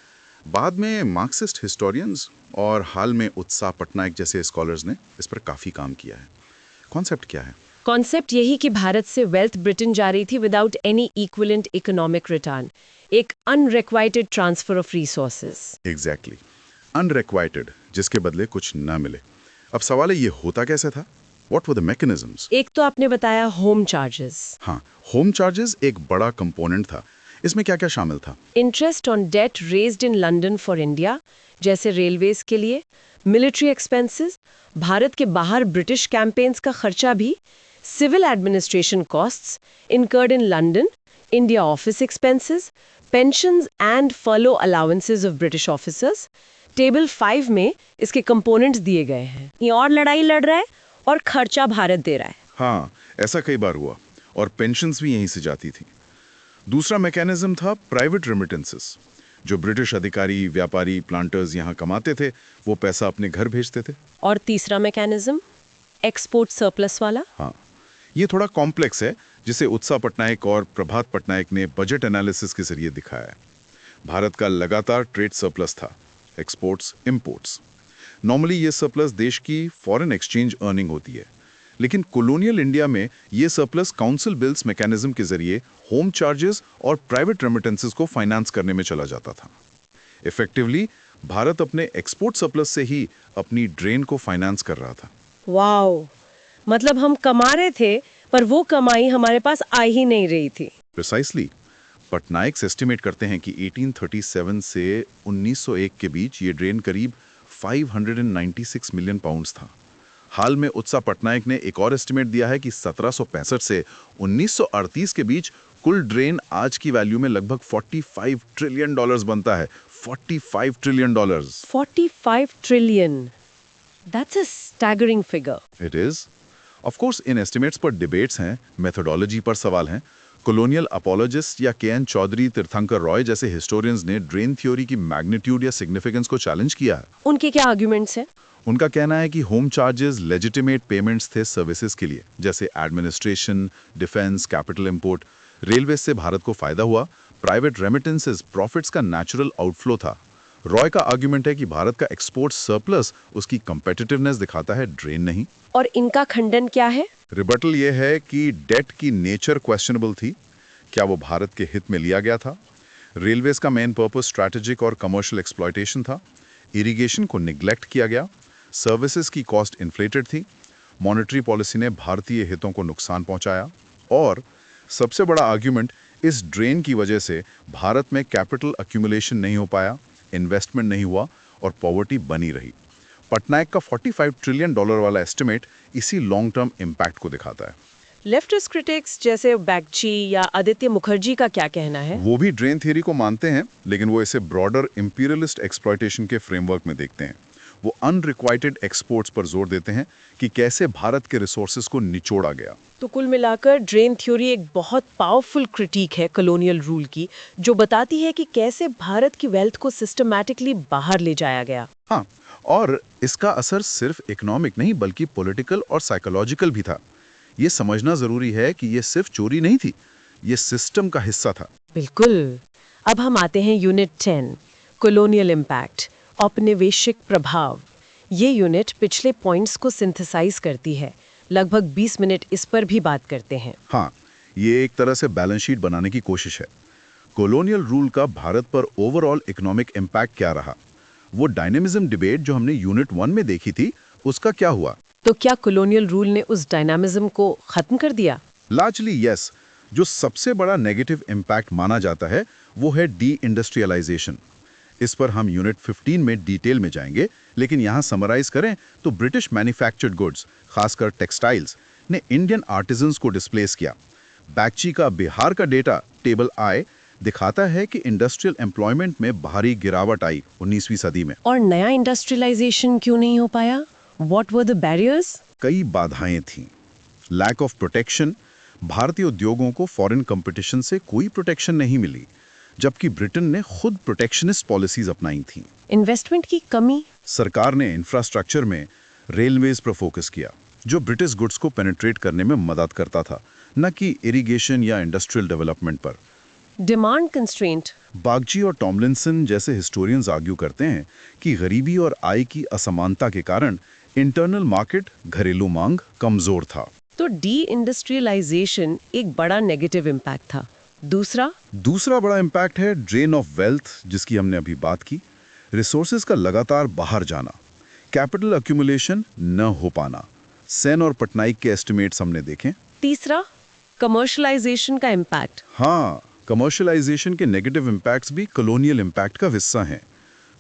बाद में मार्क्सिस्ट हिस्टोरियंस और हाल में उत्साह पटनायक जैसे स्कॉलर्स ने इस पर काफी काम किया है। कॉन्सेप्ट क्या है? कॉन्सेप्ट यही कि भारत से वेल्थ ब्रिटेन जा रही थी without any equivalent economic return, एक unrequited transfer of resources. Exactly, unrequited, जिसके बदले कुछ न मिले। अब सवाल है, ये होता कैसे था? What were the mechanisms? एक तो आपने बताया होम चार्जेस। हाँ, होम चार्जेस एक बड़ा कंपोनेंट था। इसमें क्या क्या शामिल था? Interest on debt raised in London for India, जैसे रेलवेज के लिए, मिलिट्री एक्सपेंसेस, भारत के बाहर ब्रिटिश कैंपेन्स का खर्चा भी, civil administration costs incurred in London, India office expenses, pensions and furlough allowances of British officers. Table 5 में इसके कंपोनेंट्स दिए गए हैं। ये और लड़ाई लड़ रहा है और खर्चा भारत दे रहा है। हाँ, ऐसा कई बार हुआ और पेंशन्स भी यहीं से जाती थी। दूसरा मैकेनिज्म था प्राइवेट रेमिटेंसेस। जो ब्रिटिश अधिकारी, व्यापारी, प्लांटर्स यहाँ कमाते थे, वो पैसा अपने घर भेजते थे। और तीसरा मैकेनिज्म एक्सपोर्ट सरप्लस वाला। हाँ, ये थोड़ा कॉम्प्लेक्स है, जिसे उत्साह पटनायक और प्रभात पटनायक ने बजट एनालिसिस के जरिए दिखाया है। भारत का लगातार ट्रेड सरप्लस था, एक्सपोर्ट्स, इंपोर्ट्स। नॉर्मली ये सरप्लस देश की फॉरेन एक्सचेंज अर्निंग होती है, लेकिन कॉलोनियल इंडिया में ये सरप्लस काउंसिल बिल्स मैकेनिज्म के जरिए होम चार्जेस और प्राइवेट रेमिटेंसेस को फाइनेंस करने में चला जाता था। इफेक्टिवली भारत अपने एक्सपोर्ट सरप्लस से ही अपनी ड्रेन को फाइनेंस कर रहा था। वाओ, मतलब हम कमा रहे थे पर वो कमाई हमारे पास आ ही नहीं रही थी। प्रिसाइसली। पटनायक एस्टिमेट करते हैं कि 1837 से 1901 के बीच ये ड्रेन करीब 596 मिलियन पाउंड्स था। हाल में उत्साह पटनायक ने एक और एस्टिमेट दिया है कि 1765 से 1938 के बीच कुल ड्रेन आज की वैल्यू में लगभग 45 ट्रिलियन डॉलर्स बनता है। 45 trillion dollars. 45 trillion, that's a staggering figure. It is. Of course in estimates पर डिबेट्स हैं, मेथोडोलॉजी पर सवाल हैं। कॉलोनियल अपोलॉजिस्ट या के.एन. चौधरी, तीर्थंकर रॉय जैसे हिस्टोरियंस ने ड्रेन थ्योरी की मैग्नीट्यूड या सिग्निफिकेंस को चैलेंज किया है। उनके क्या आर्ग्यूमेंट्स हैं? उनका कहना है कि होम चार्जेस लेजिटिमेट पेमेंट्स थे सर्विसेज के लिए, जैसे administration, defence, capital import. Railway से भारत को फायदा हुआ। प्राइवेट रेमिटेंसेस प्रॉफिट्स का नेचुरल आउटफ्लो था। रॉय का आर्ग्यूमेंट है कि भारत का एक्सपोर्ट सरप्लस उसकी कंपेटिटिवनेस दिखाता है, ड्रेन नहीं। और इनका खंडन क्या है? रिबटल ये है कि डेट की नेचर क्वेश्चनेबल थी। क्या वो भारत के हित में लिया गया था? रेलवेज का मेन पर्पस स्ट्रैटेजिक और कमर्शियल एक्सप्लॉयटेशन था। इरिगेशन को निग्लेक्ट किया गया। सर्विसेज की कॉस्ट इन्फ्लेटेड थी। मॉनेटरी पॉलिसी ने भारतीय हितों को नुकसान पहुंचाया। और सबसे बड़ा आर्ग्यूमेंट, इस ड्रेन की वजह से भारत में कैपिटल अक्यूमुलेशन नहीं हो पाया, इन्वेस्टमेंट नहीं हुआ और पॉवर्टी बनी रही। पटनायक का 45 ट्रिलियन डॉलर वाला एस्टिमेट इसी लॉन्ग टर्म इम्पैक्ट को दिखाता है। लेफ्टिस्ट क्रिटिक्स जैसे बैगची या आदित्य मुखर्जी का क्या कहना है? वो भी ड्रेन थ्योरी को मानते हैं, लेकिन वो इसे ब्रॉडर इंपीरियलिस्ट एक्सप्लॉयटेशन के फ्रेमवर्क में देखते हैं। वो अनरिक्वाइटेड एक्सपोर्ट्स पर जोर देते हैं कि कैसे भारत के रिसोर्सेज को निचोड़ा गया। तो कुल मिलाकर ड्रेन थ्योरी एक बहुत पावरफुल क्रिटिक है कॉलोनियल रूल की, जो बताती है कि कैसे भारत की वेल्थ को सिस्टमैटिकली बाहर ले जाया गया। हाँ, और इसका असर सिर्फ इकोनॉमिक नहीं बल्कि पॉलिटिकल और साइकोलॉजिकल भी था। ये समझना जरूरी है कि ये सिर्फ चोरी नहीं थी, ये सिस्टम का हिस्सा था। बिल्कुल। अब हम आते हैं यूनिट 10, कॉलोनियल इम्पैक्ट, औपनिवेशिक प्रभाव। ये यूनिट पिछले पॉइंट्स को सिंथेसाइज करती है। लगभग 20 मिनट इस पर भी बात करते हैं। हाँ, ये एक तरह से बैलेंस शीट बनाने की कोशिश है। कॉलोनियल रूल का भारत पर ओवरऑल इकोनॉमिक इम्पैक्ट क्या रहा? वो डायनेमिज्म डिबेट जो हमने यूनिट 1 में देखी थी, उसका क्या हुआ? तो क्या कॉलोनियल रूल ने उस डायनामिज्म को खत्म कर दिया? Largely yes. जो सबसे बड़ा नेगेटिव इम्पैक्ट माना जाता है वो है डी इंडस्ट्रियलाइजेशन। इस पर हम यूनिट 15 में डिटेल में जाएंगे, लेकिन यहाँ समराइज करें तो ब्रिटिश मैन्युफैक्चर्ड गुड्स, खासकर टेक्सटाइल्स, ने इंडियन आर्टिजन्स को डिस्प्लेस किया। बैगची का बिहार का डेटा टेबल आई दिखाता है कि इंडस्ट्रियल एम्प्लॉयमेंट में भारी गिरावट आई 19वीं सदी में। और नया इंडस्ट्रियलाइजेशन क्यों नहीं हो पाया? What were the barriers? कई बाधाएं थीं। लैक ऑफ प्रोटेक्शन, भारतीय उद्योगों को फॉरेन कंपटीशन से कोई प्रोटेक्शन नहीं मिली, जबकि ब्रिटेन ने खुद प्रोटेक्शनिस्ट पॉलिसीज अपनाई थीं। इन्वेस्टमेंट की कमी, सरकार ने इंफ्रास्ट्रक्चर में रेलवेज पर फोकस किया, जो ब्रिटिश गुड्स को पेनिट्रेट करने में मदद करता था, न कि इरिगेशन या इंडस्ट्रियल डेवलपमेंट पर। डिमांड कंस्ट्रेंट, बागची और टॉमलिंसन जैसे हिस्टोरियंस आर्ग्यू करते हैं कि गरीबी और आय की असमानता के कारण इंटरनल मार्केट, घरेलू मांग कमजोर था। तो डी इंडस्ट्रियलाइजेशन एक बड़ा नेगेटिव इम्पैक्ट था। दूसरा बड़ा इम्पैक्ट है ड्रेन ऑफ वेल्थ, जिसकी हमने अभी बात की। रिसोर्सेज का लगातार बाहर जाना, कैपिटल अक्यूमुलेशन न हो पाना। सेन और पटनायक के एस्टिमेट्स हमने देखे। तीसरा, कमर्शलाइजेशन का इम्पैक्ट। हाँ, कमर्शलाइजेशन के नेगेटिव इम्पैक्ट्स भी कॉलोनियल इम्पैक्ट का हिस्सा हैं।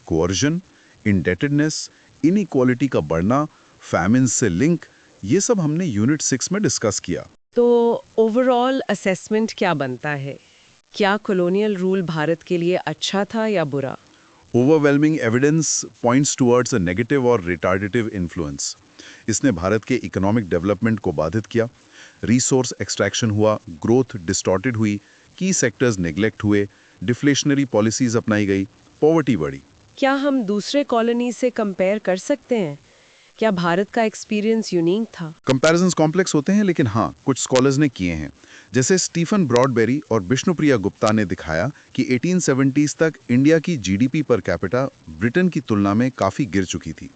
कोअर्जन, इंडेटेडनेस, इनइक्वालिटी का बढ़ना, फैमिन से लिंक, ये सब हमने यूनिट 6 में डिस्कस किया। तो ओवरऑल असेसमेंट क्या बनता है? क्या कॉलोनियल रूल भारत के लिए अच्छा था या बुरा? Overwhelming evidence points towards a negative और रिटार्डेटिव इन्फ्लुएंस। इसने भारत के इकोनॉमिक डेवलपमेंट को बाधित किया। रिसोर्स एक्सट्रैक्शन हुआ, ग्रोथ डिस्टॉर्टेड हुई, की सेक्टर्स नेग्लेक्ट हुए, डिफ्लेशनरी पॉलिसीज अपनाई गई, पॉवर्टी बढ़ी। क्या हम दूसरे कॉलोनी से कंपेयर कर सकते हैं? क्या भारत का एक्सपीरियंस यूनिक था? कंपैरिजंस कॉम्प्लेक्स होते हैं, लेकिन हाँ, कुछ स्कॉलर्स ने किए हैं। जैसे स्टीफन ब्रॉडबेरी और विष्णुप्रिया गुप्ता ने दिखाया कि 1870s तक इंडिया की जीडीपी पर कैपिटा ब्रिटेन की तुलना में काफ़ी गिर चुकी थी।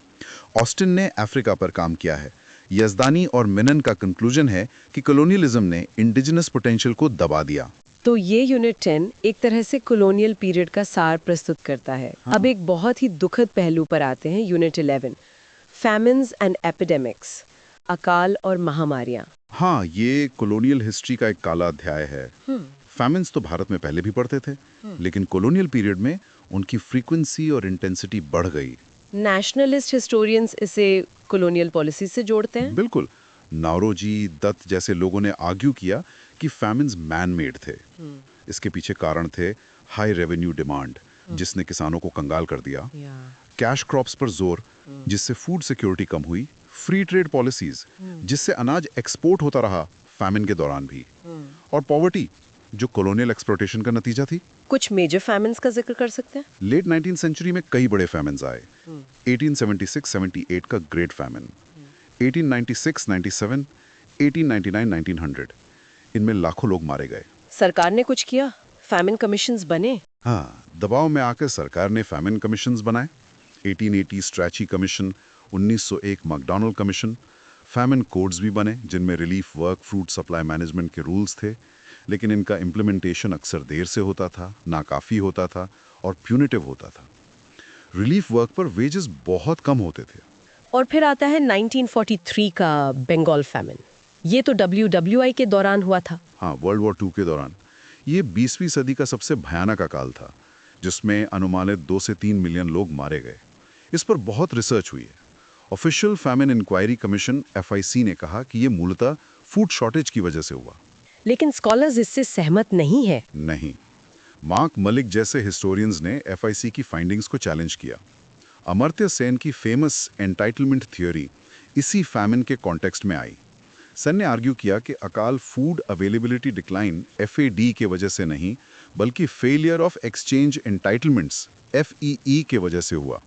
ऑस्टिन ने अफ्रीका पर काम किया है। यजदानी और मेनन का कंक्लूजन है कि कॉलोनियलिज्म ने इंडिजिनस पोटेंशियल को दबा दिया। तो ये यूनिट 10 एक तरह से कॉलोनियल पीरियड का सार प्रस्तुत करता है। हाँ। अब एक बहुत ही दुखद पहलू पर आते हैं, यूनिट 11, फैमिन्स एंड एपिडेमिक्स, अकाल और महामारियां। हाँ, ये कॉलोनियल हिस्ट्री का एक काला अध्याय है। फैमिन्स तो भारत में पहले भी पड़ते थे, लेकिन कॉलोनियल पीरियड में उनकी फ्रीक्वेंसी और इंटेंसिटी बढ़ गई। नेशनलिस्ट हिस्टोरियंस इसे कॉलोनियल पॉलिसी से जोड़ते हैं। बिल्कुल। नारोजी, दत्त जैसे लोगों ने आर्ग्यू किया कि फैमिन्स मैन मेड थे। इसके पीछे कारण थे हाई रेवेन्यू डिमांड, जिसने किसानों को कंगाल कर दिया, कैश क्रॉप्स पर जोर, जिससे फूड सिक्योरिटी कम हुई, फ्री ट्रेड पॉलिसीज, जिससे अनाज एक्सपोर्ट होता रहा फैमिन के दौरान भी, और पॉवर्टी, जो कॉलोनियल एक्सप्लॉयटेशन का नतीजा थी। कुछ मेजर फैमिन्स का जिक्र कर सकते हैं। लेट 19th सेंचुरी में कई बड़े फैमिन्स आए। 1876-78 का ग्रेट फैमिन, 1896-97, 1899-1900, इनमें लाखों लोग मारे गए। सरकार ने कुछ किया, फैमिन कमीशंस बने। हाँ, दबाव में आकर सरकार ने फैमिन कमीशंस बनाए। 1880 Strachey commission, 1901 McDonald commission. Famine codes भी बने, जिनमें relief work, fruit supply management के रूल्स थे, लेकिन इनका इम्प्लीमेंटेशन अक्सर देर से होता था, नाकाफी होता था और प्यूनिटिव होता था। रिलीफ वर्क पर वेजेस बहुत कम होते थे। और फिर आता है 1943 का बंगाल फैमिन। ये तो WWI के दौरान हुआ था। हाँ, वर्ल्ड वॉर 2 के दौरान। ये 20वीं सदी का सबसे भयानक अकाल था, जिसमें अनुमानित 2 से 3 मिलियन लोग मारे गए। इस पर बहुत रिसर्च हुई है। Official famine inquiry commission FIC ने कहा कि ये मूलतः फूड शॉर्टेज की वजह से हुआ। लेकिन स्कॉलर्स इससे सहमत नहीं है। नहीं, मार्क मलिक जैसे हिस्टोरियंस ने FIC की फाइंडिंग्स को चैलेंज किया। अमर्त्य सेन की फेमस एंटाइटलमेंट थ्योरी इसी फैमिन के कॉन्टेक्स्ट में आई। सेन ने आर्ग्यू किया कि अकाल फूड अवेलेबिलिटी डिक्लाइन FAD के वजह से नहीं, बल्कि failure of exchange entitlements FEE के वजह से हुआ।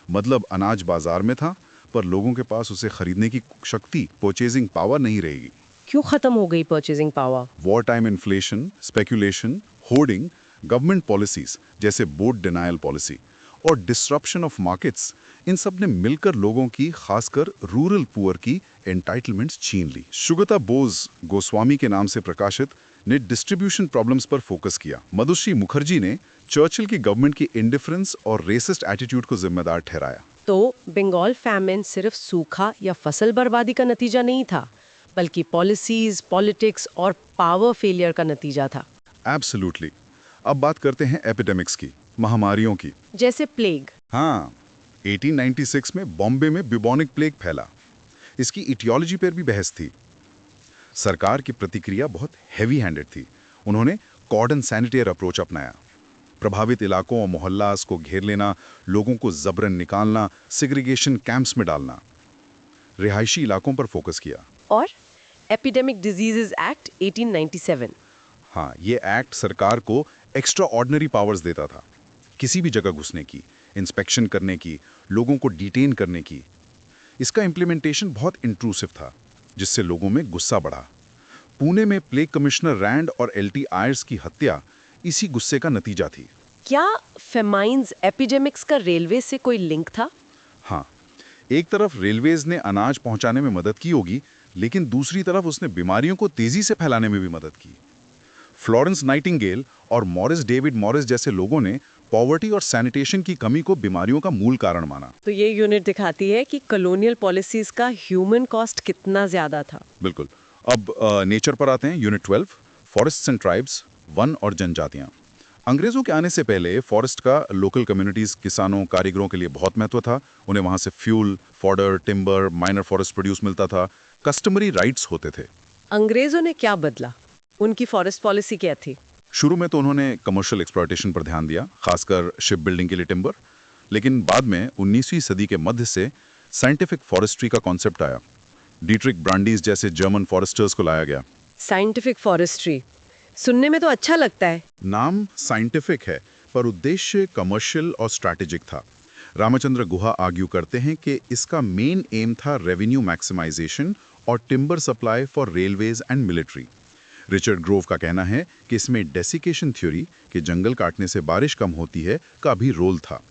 मतलब अनाज बाजार में था, पर लोगों के पास उसे खरीदने की शक्ति, परचेजिंग पावर नहीं रहेगी। क्यों खत्म हो गई purchasing power? War time inflation, speculation, hoarding, government policies जैसे बोट डिनायल पॉलिसी और डिसरप्शन ऑफ मार्केट्स, इन सब ने मिलकर लोगों की, खासकर रूरल पुअर की एंटाइटलमेंट्स छीन ली। सुगता बोस गोस्वामी के नाम से प्रकाशित ने डिस्ट्रीब्यूशन प्रॉब्लम्स पर फोकस किया। मधुश्री मुखर्जी ने चर्चिल की गवर्नमेंट की इंडिफरेंस और रेसिस्ट एटीट्यूड को जिम्मेदार ठहराया। तो बंगाल फैमिन सिर्फ सूखा या फसल बर्बादी का नतीजा नहीं था, बल्कि पॉलिसीज, पॉलिटिक्स और पावर फेलियर का नतीजा था। एब्सोल्युटली। अब बात करते हैं एपिडेमिक्स की, महामारियों की। जैसे प्लेग। हाँ, 1896 में बॉम्बे में ब्यूबोनिक प्लेग फैला। इसकी इटियोलॉजी पर भी बहस थी। सरकार की प्रतिक्रिया बहुत हैवी हैंडेड थी। उन्होंने कॉर्डन सैनिटेयर अप्रोच अपनाया। प्रभावित इलाकों और मोहल्लास को घेर लेना, लोगों को जबरन निकालना, सेग्रीगेशन कैंप्स में डालना, रिहायशी इलाकों पर फोकस किया। और एपिडेमिक डिजीजेज एक्ट 1897। हाँ, ये एक्ट सरकार को एक्स्ट्रा ऑर्डिनरी पावर्स देता था, किसी भी जगह घुसने की, इंस्पेक्शन करने की, लोगों को डिटेन करने की। इसका इम्प्लीमेंटेशन बहुत इंट्रूसिव था, जिससे लोगों में गुस्सा बढ़ा। पुणे में प्लेग कमिश्नर रैंड और LT आयर्स की हत्या इसी गुस्से का नतीजा थी। क्या फेमाइन्स एपिडेमिक्स का रेलवे से कोई लिंक था? हाँ, एक तरफ रेलवेज ने अनाज पहुंचाने में मदद की होगी, लेकिन दूसरी तरफ उसने बीमारियों को तेजी से फैलाने में भी मदद की। फ्लोरेंस नाइटिंगेल और मॉरिस डेविड मॉरिस जैसे लोगों ने पॉवर्टी और सैनिटेशन की कमी को बीमारियों का मूल कारण माना। तो ये यूनिट दिखाती है कि कॉलोनियल पॉलिसीज का ह्यूमन कॉस्ट कितना ज्यादा था। बिल्कुल। अब नेचर पर आते हैं। Unit 12, forests and tribes, one और जनजातियां। अंग्रेजों के आने से पहले फॉरेस्ट का लोकल कम्युनिटीज, किसानों, कारीगरों के लिए बहुत महत्व था। उन्हें वहां से fuel, fodder, timber, minor forest produce मिलता था। कस्टमरी राइट्स होते थे। अंग्रेजों ने क्या बदला? उनकी फॉरेस्ट पॉलिसी क्या थी? शुरू में तो उन्होंने कमर्शियल एक्सप्लॉयटेशन पर ध्यान दिया, खासकर शिप बिल्डिंग के लिए टिम्बर। लेकिन बाद में 19वीं सदी के मध्य से साइंटिफिक फॉरेस्ट्री का कॉन्सेप्ट आया। डीट्रिक ब्रांडीज जैसे जर्मन फॉरेस्टर्स को लाया गया। साइंटिफिक फॉरेस्ट्री सुनने में तो अच्छा लगता है। नाम साइंटिफिक है, पर उद्देश्य कमर्शियल और स्ट्रैटेजिक था। रामचंद्र गुहा आर्ग्यू करते हैं कि इसका मेन एम था रेवेन्यू मैक्सिमाइजेशन और timber supply for railways and military. Richard Grove का कहना है कि इसमें डेसिकेशन थ्योरी कि जंगल काटने से बारिश कम होती है का भी रोल था।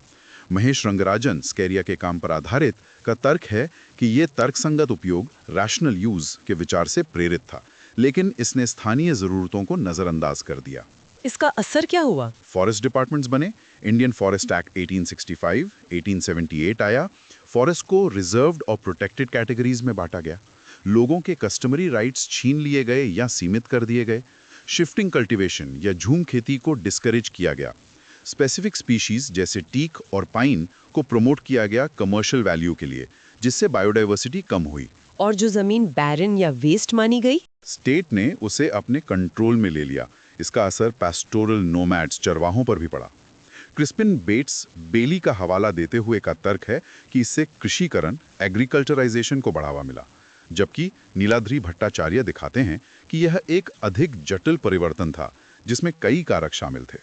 महेश रंगराजन स्केरिया के काम पर आधारित का तर्क है कि ये तर्कसंगत उपयोग रैशनल यूज के विचार से प्रेरित था, लेकिन इसने स्थानीय जरूरतों को नजरअंदाज कर दिया। इसका असर क्या हुआ? फॉरेस्ट डिपार्टमेंट्स बने। इंडियन फॉरेस्ट एक्ट 1865, 1878 आया। फॉरेस्ट को रिजर्व्ड और प्रोटेक्टेड कैटेगरीज में बांटा गया। लोगों के कस्टमरी राइट्स छीन लिए गए या सीमित कर दिए गए। शिफ्टिंग कल्टीवेशन या झूम खेती को डिस्करेज किया गया। स्पेसिफिक स्पीशीज जैसे टीक और पाइन को प्रमोट किया गया कमर्शियल वैल्यू के लिए, जिससे बायोडाइवर्सिटी कम हुई। और जो जमीन बैरन या वेस्ट मानी गई, स्टेट ने उसे अपने कंट्रोल में ले लिया। इसका असर पैस्टोरल नोमैड्स चरवाहों पर भी पड़ा। क्रिस्पिन बेट्स बेली का हवाला देते हुए का तर्क है कि इससे कृषिकरण, एग्रीकल्चराइजेशन को बढ़ावा मिला, जबकि नीलाद्रि भट्टाचार्य दिखाते हैं कि यह एक अधिक जटिल परिवर्तन था जिसमें कई कारक शामिल थे।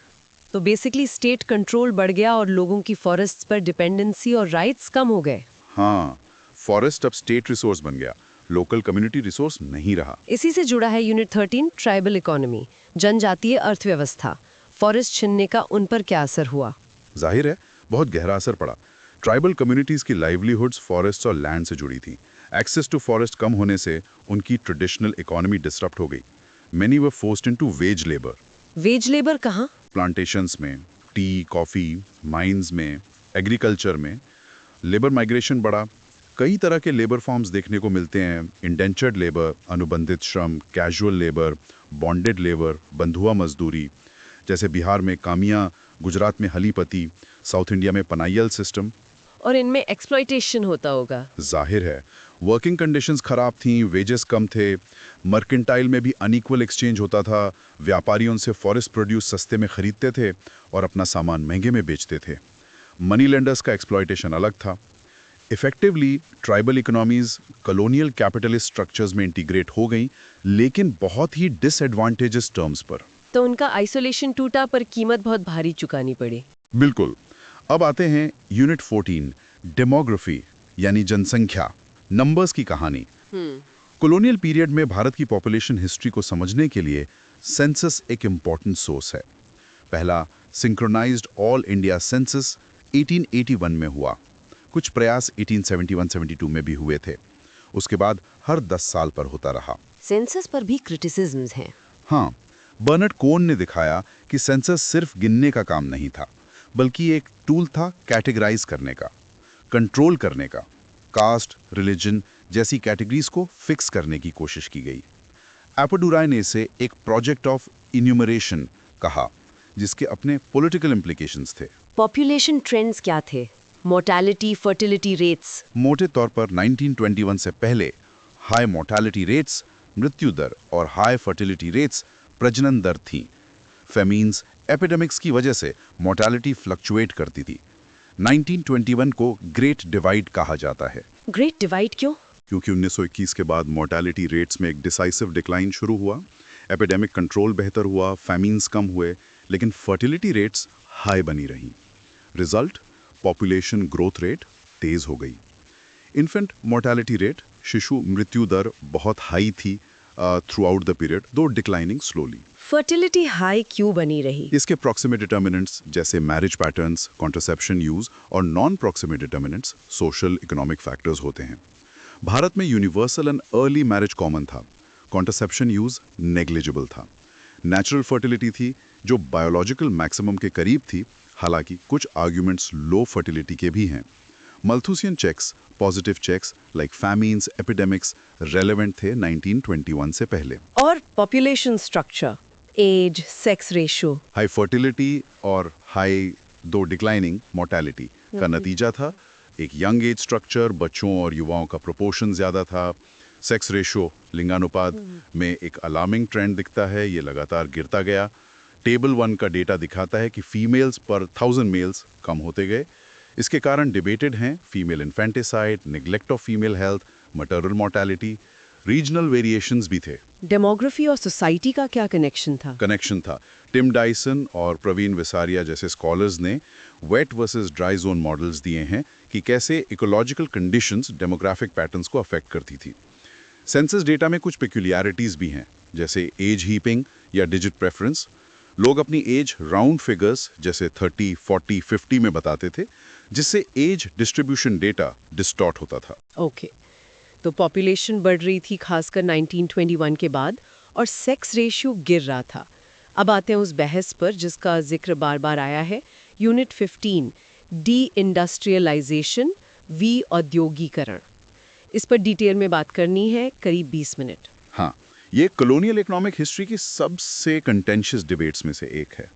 तो बेसिकली स्टेट कंट्रोल बढ़ गया और लोगों की फॉरेस्ट पर डिपेंडेंसी और राइट्स कम हो गए। हाँ, फॉरेस्ट अब स्टेट रिसोर्स बन गया, लोकल कम्युनिटी रिसोर्स नहीं रहा। इसी से जुड़ा है यूनिट 13 ट्राइबल इकोनॉमी, जनजातीय अर्थव्यवस्था। फॉरेस्ट छीनने का उन पर क्या असर हुआ? जाहिर है बहुत गहरा असर पड़ा। ट्राइबल कम्युनिटीज की लाइवलीहुड्स फॉरेस्ट और लैंड से जुड़ी थी। एक्सेस टू फॉरेस्ट कम होने से उनकी ट्रेडिशनल इकोनॉमी डिस्टर्ब हो गई। मेनी वर forced into veg labour. Veg labour कहाँ? प्लांटेशंस में, टी, कॉफ़ी, माइंस में, एग्रीकल्चर में लेबर माइग्रेशन बढ़ा। कई तरह के लेबर फॉर्म्स देखने को मिलते हैं। इंडेंचर्ड लेबर, अनुबंधित श्रम, कैजुअल लेबर, बॉन्डेड लेबर, बंधुआ मजदूरी, जैसे बिहार में कामिया, गुजरात में हलीपति, साउथ इंडिया में पनाइयल सिस्टम। और इनमें एक्सप्लॉयटेशन होता होगा। जाहिर है वर्किंग कंडीशंस खराब थीं, वेजेस कम थे, मर्केंटाइल में भी अनइक्वल एक्सचेंज होता था। व्यापारी उनसे फॉरेस्ट प्रोड्यूस सस्ते में खरीदते थे और अपना सामान महंगे में बेचते थे। मनी लेंडर्स का एक्सप्लॉयटेशन अलग था। Effectively tribal economies colonial capitalist structures में इंटीग्रेट हो गई, लेकिन बहुत ही डिसएडवांटेजेस टर्म्स पर। तो उनका आइसोलेशन टूटा पर कीमत बहुत भारी चुकानी पड़ी। बिल्कुल। अब आते हैं यूनिट 14 डेमोग्राफी यानी जनसंख्या, नंबर्स की कहानी। कॉलोनियल पीरियड में भारत की पॉपुलेशन हिस्ट्री को समझने के लिए सेंसस एक इम्पॉर्टेंट सोर्स है। पहला सिंक्रोनाइज्ड ऑल इंडिया सेंसस 1881 में हुआ। कुछ प्रयास 1871-72 में भी हुए थे। उसके बाद हर 10 साल पर होता रहा। सेंसस पर भी क्रिटिसिज्म्स हैं। हाँ, बर्नार्ड कोन ने दिखाया कि सेंसस सिर्फ गिनने का काम नहीं था, बल्कि एक टूल था कैटेगराइज करने का, कंट्रोल करने का। कास्ट, रिलीजन जैसी कैटेगरीज को फिक्स करने की कोशिश की गई। एपोडुराई ने इसे एक प्रोजेक्ट ऑफ इन्यूमरेशन कहा, जिसके अपने पॉलिटिकल इम्प्लीकेशंस थे। पॉपुलेशन ट्रेंड्स क्या थे? Mortality, fertility rates? मोटे तौर पर 1921 से पहले हाई मोर्टेलिटी रेट्स, मृत्यु दर, और हाई फर्टिलिटी रेट्स, प्रजनन दर थी। फेमीन्स, एपिडेमिक्स की वजह से मोर्टेलिटी फ्लक्चुएट करती थी। 1921 को ग्रेट डिवाइड कहा जाता है। ग्रेट डिवाइड क्यों? क्योंकि 1921 के बाद मोर्टेलिटी रेट्स में एक डिसाइसिव डिक्लाइन शुरू हुआ। एपिडेमिक कंट्रोल बेहतर हुआ, फेमीन्स कम हुए, लेकिन फर्टिलिटी रेट्स हाई बनी रहीं। रिजल्ट, पॉपुलेशन ग्रोथ रेट तेज हो गई। इन्फेंट मोर्टेलिटी रेट, शिशु मृत्यु दर बहुत हाई थी थ्रू आउट द पीरियड, दो डिक्लाइनिंग स्लोली। फर्टिलिटी हाई क्यों बनी रही? इसके प्रॉक्सिमेट डिटर्मिनेंट्स जैसे मैरिज पैटर्न्स, कॉन्ट्रासेप्शन यूज और non proximate determinants social economic factors होते हैं। भारत में universal and early marriage common था, कॉन्ट्रासेप्शन यूज नेग्लिजिबल था। नेचुरल फर्टिलिटी थी जो बायोलॉजिकल मैक्सिमम के करीब थी, हालांकि कुछ आर्ग्यूमेंट्स लो फर्टिलिटी के भी हैं। Malthusian checks, positive checks like famines, epidemics relevant थे 1921 से पहले। और population structure, age, sex ratio? High fertility और हाई दो डिक्लाइनिंग मोर्टेलिटी का नतीजा था एक यंग एज स्ट्रक्चर, बच्चों और युवाओं का प्रोपोर्शन ज़्यादा था। सेक्स रेशियो, लिंगानुपात में एक अलार्मिंग ट्रेंड दिखता है, ये लगातार गिरता गया। टेबल 1 का डेटा दिखाता है कि फीमेल्स पर 1000 मेल्स कम होते गए। इसके कारण डिबेटेड हैं female infanticide, neglect of female health, maternal mortality. Regional variations भी थे। डेमोग्राफी और सोसाइटी का क्या कनेक्शन था? टिम डाइसन और प्रवीण विसारिया जैसे स्कॉलर्स ने wet versus dry zone models दिए हैं कि कैसे इकोलॉजिकल कंडीशंस डेमोग्राफिक पैटर्न्स को अफेक्ट करती थी। सेंसस डेटा में कुछ पेक्यूलियरिटीज भी हैं, जैसे एज हीपिंग या डिजिट प्रेफरेंस। लोग अपनी एज राउंड फिगर्स जैसे 30, 40, 50 में बताते थे, जिससे एज डिस्ट्रीब्यूशन डेटा डिस्टॉर्ट होता था। ओके, तो पॉपुलेशन बढ़ रही थी खासकर 1921 के बाद और सेक्स रेशियो गिर रहा था। अब आते हैं उस बहस पर जिसका जिक्र बार बार आया है, यूनिट 15 डी इंडस्ट्रियलाइजेशन वी औद्योगीकरण। इस पर डिटेल में बात करनी है, करीब 20 मिनट। हाँ, ये कॉलोनियल इकोनॉमिक हिस्ट्री की सबसे कंटेंशियस डिबेट्स में से एक है।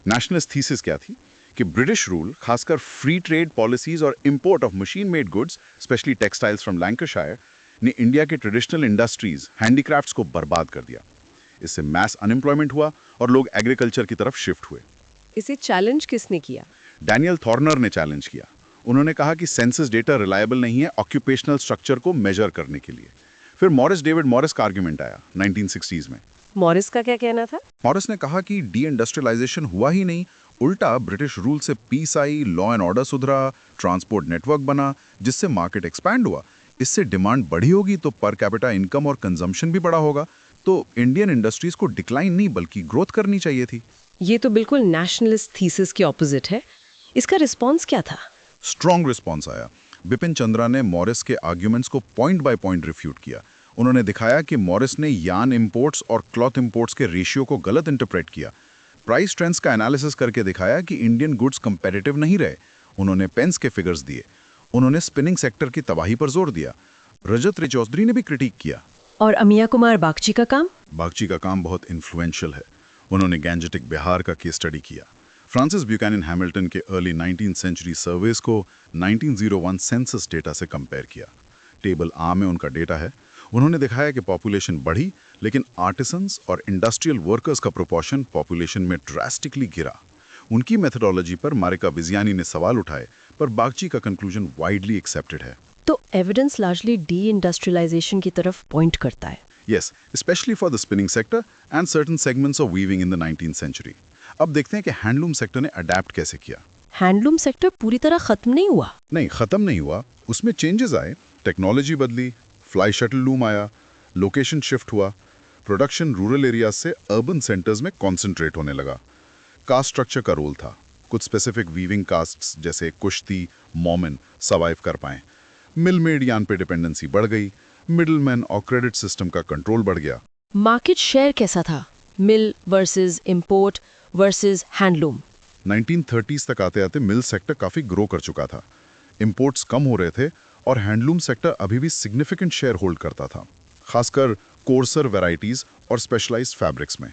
नेशनलिस्ट थीसिस क्या थी कि ब्रिटिश रूल, खासकर फ्री ट्रेड पॉलिसीज और import of machine made goods, specially textiles from Lancashire, ने इंडिया के ट्रेडिशनल इंडस्ट्रीज, हैंडीक्राफ्ट्स को बर्बाद कर दिया। इससे मैस अनएम्प्लॉयमेंट हुआ और लोग एग्रीकल्चर की तरफ शिफ्ट हुए। इसे चैलेंज किसने किया? डैनियल थॉर्नर ने चैलेंज किया। उन्होंने कहा कि सेंसस डेटा रिलायबल नहीं है ऑक्यूपेशनल स्ट्रक्चर को मेजर करने के लिए। फिर मॉरिस डेविड मॉरिस का आर्गुमेंट आया 1960s में। मॉरिस का क्या कहना था? मॉरिस ने कहा कि डी इंडस्ट्रियलाइजेशन हुआ ही नहीं, उल्टा ब्रिटिश रूल से पीस आई, लॉ एंड ऑर्डर सुधरा, ट्रांसपोर्ट नेटवर्क बना, जिससे मार्केट एक्सपैंड हुआ। इससे डिमांड बढ़ी होगी तो पर कैपिटा इनकम और कंजम्पशन भी बड़ा होगा, तो इंडियन इंडस्ट्रीज को डिक्लाइन नहीं बल्कि ग्रोथ करनी चाहिए थी। ये तो बिल्कुल नेशनलिस्ट थीसिस के ऑपोजिट है। इसका रिस्पॉन्स क्या था? स्ट्रॉन्ग रिस्पॉन्स आया। बिपिन चंद्रा ने मॉरिस के आर्ग्यूमेंट्स को पॉइंट बाय पॉइंट रिफ्यूट किया। उन्होंने दिखाया कि मॉरिस ने यार्न इंपोर्ट्स और क्लॉथ इंपोर्ट्स के रेशियो को गलत इंटरप्रेट किया। प्राइस ट्रेंड्स का एनालिसिस करके दिखाया कि इंडियन गुड्स कंपेटिटिव नहीं रहे। उन्होंने पेंस के फिगर्स दिए। उन्होंने स्पिनिंग सेक्टर की तबाही पर जोर दिया। रजत रे चौधरी ने भी क्रिटिक किया। और अमिया कुमार बागची का काम? बागची का काम बहुत इन्फ्लुएंशियल है। उन्होंने गैंजेटिक बिहार का केस स्टडी किया। फ्रांसिस ब्यूकैनन हैमिल्टन के अर्ली 19th सेंचुरी सर्वेस को 1901 सेंसस डेटा से कंपेयर किया। टेबल आ में उनका डेटा है। उन्होंने दिखाया कि पॉपुलेशन बढ़ी, लेकिन आर्टिसंस और इंडस्ट्रियल वर्कर्स का प्रोपोर्शन पॉपुलेशन में ड्रास्टिकली गिरा। उनकी मेथोडोलॉजी पर मारिका विजयानी ने सवाल उठाए, पर बागची का कंक्लूजन वाइडली एक्सेप्टेड है। तो एविडेंस लार्जली डी इंडस्ट्रियलाइजेशन की तरफ पॉइंट करता है। Yes, especially for the spinning sector and certain segments of weaving in the 19th century. अब देखते हैं कि हैंडलूम सेक्टर ने अडेप्ट कैसे किया। हैंडलूम सेक्टर पूरी तरह खत्म नहीं हुआ। नहीं, खत्म नहीं हुआ। उसमें चेंजेस आए, टेक्नोलॉजी बदली, फ्लाई शटल लूम आया, लोकेशन शिफ्ट हुआ, प्रोडक्शन रूरल एरियाज से अर्बन सेंटर्स में कॉन्सेंट्रेट होने लगा। कास्ट स्ट्रक्चर का रोल था। कुछ स्पेसिफिक वीविंग कास्ट्स जैसे कुश्ती, मोमिन सर्वाइव कर पाए। मिल मेड यार्न पे डिपेंडेंसी बढ़ गई। मिडलमैन और क्रेडिट सिस्टम का कंट्रोल बढ़ गया। मार्केट शेयर कैसा था? Mill versus import versus handloom. 1930s तक आते आते मिल सेक्टर काफी ग्रो कर चुका था। इंपोर्ट्स कम हो रहे थे और हैंडलूम सेक्टर अभी भी सिग्निफिकेंट शेयर होल्ड करता था, खासकर कोर्सर वैरायटीज और स्पेशलाइज्ड फैब्रिक्स में।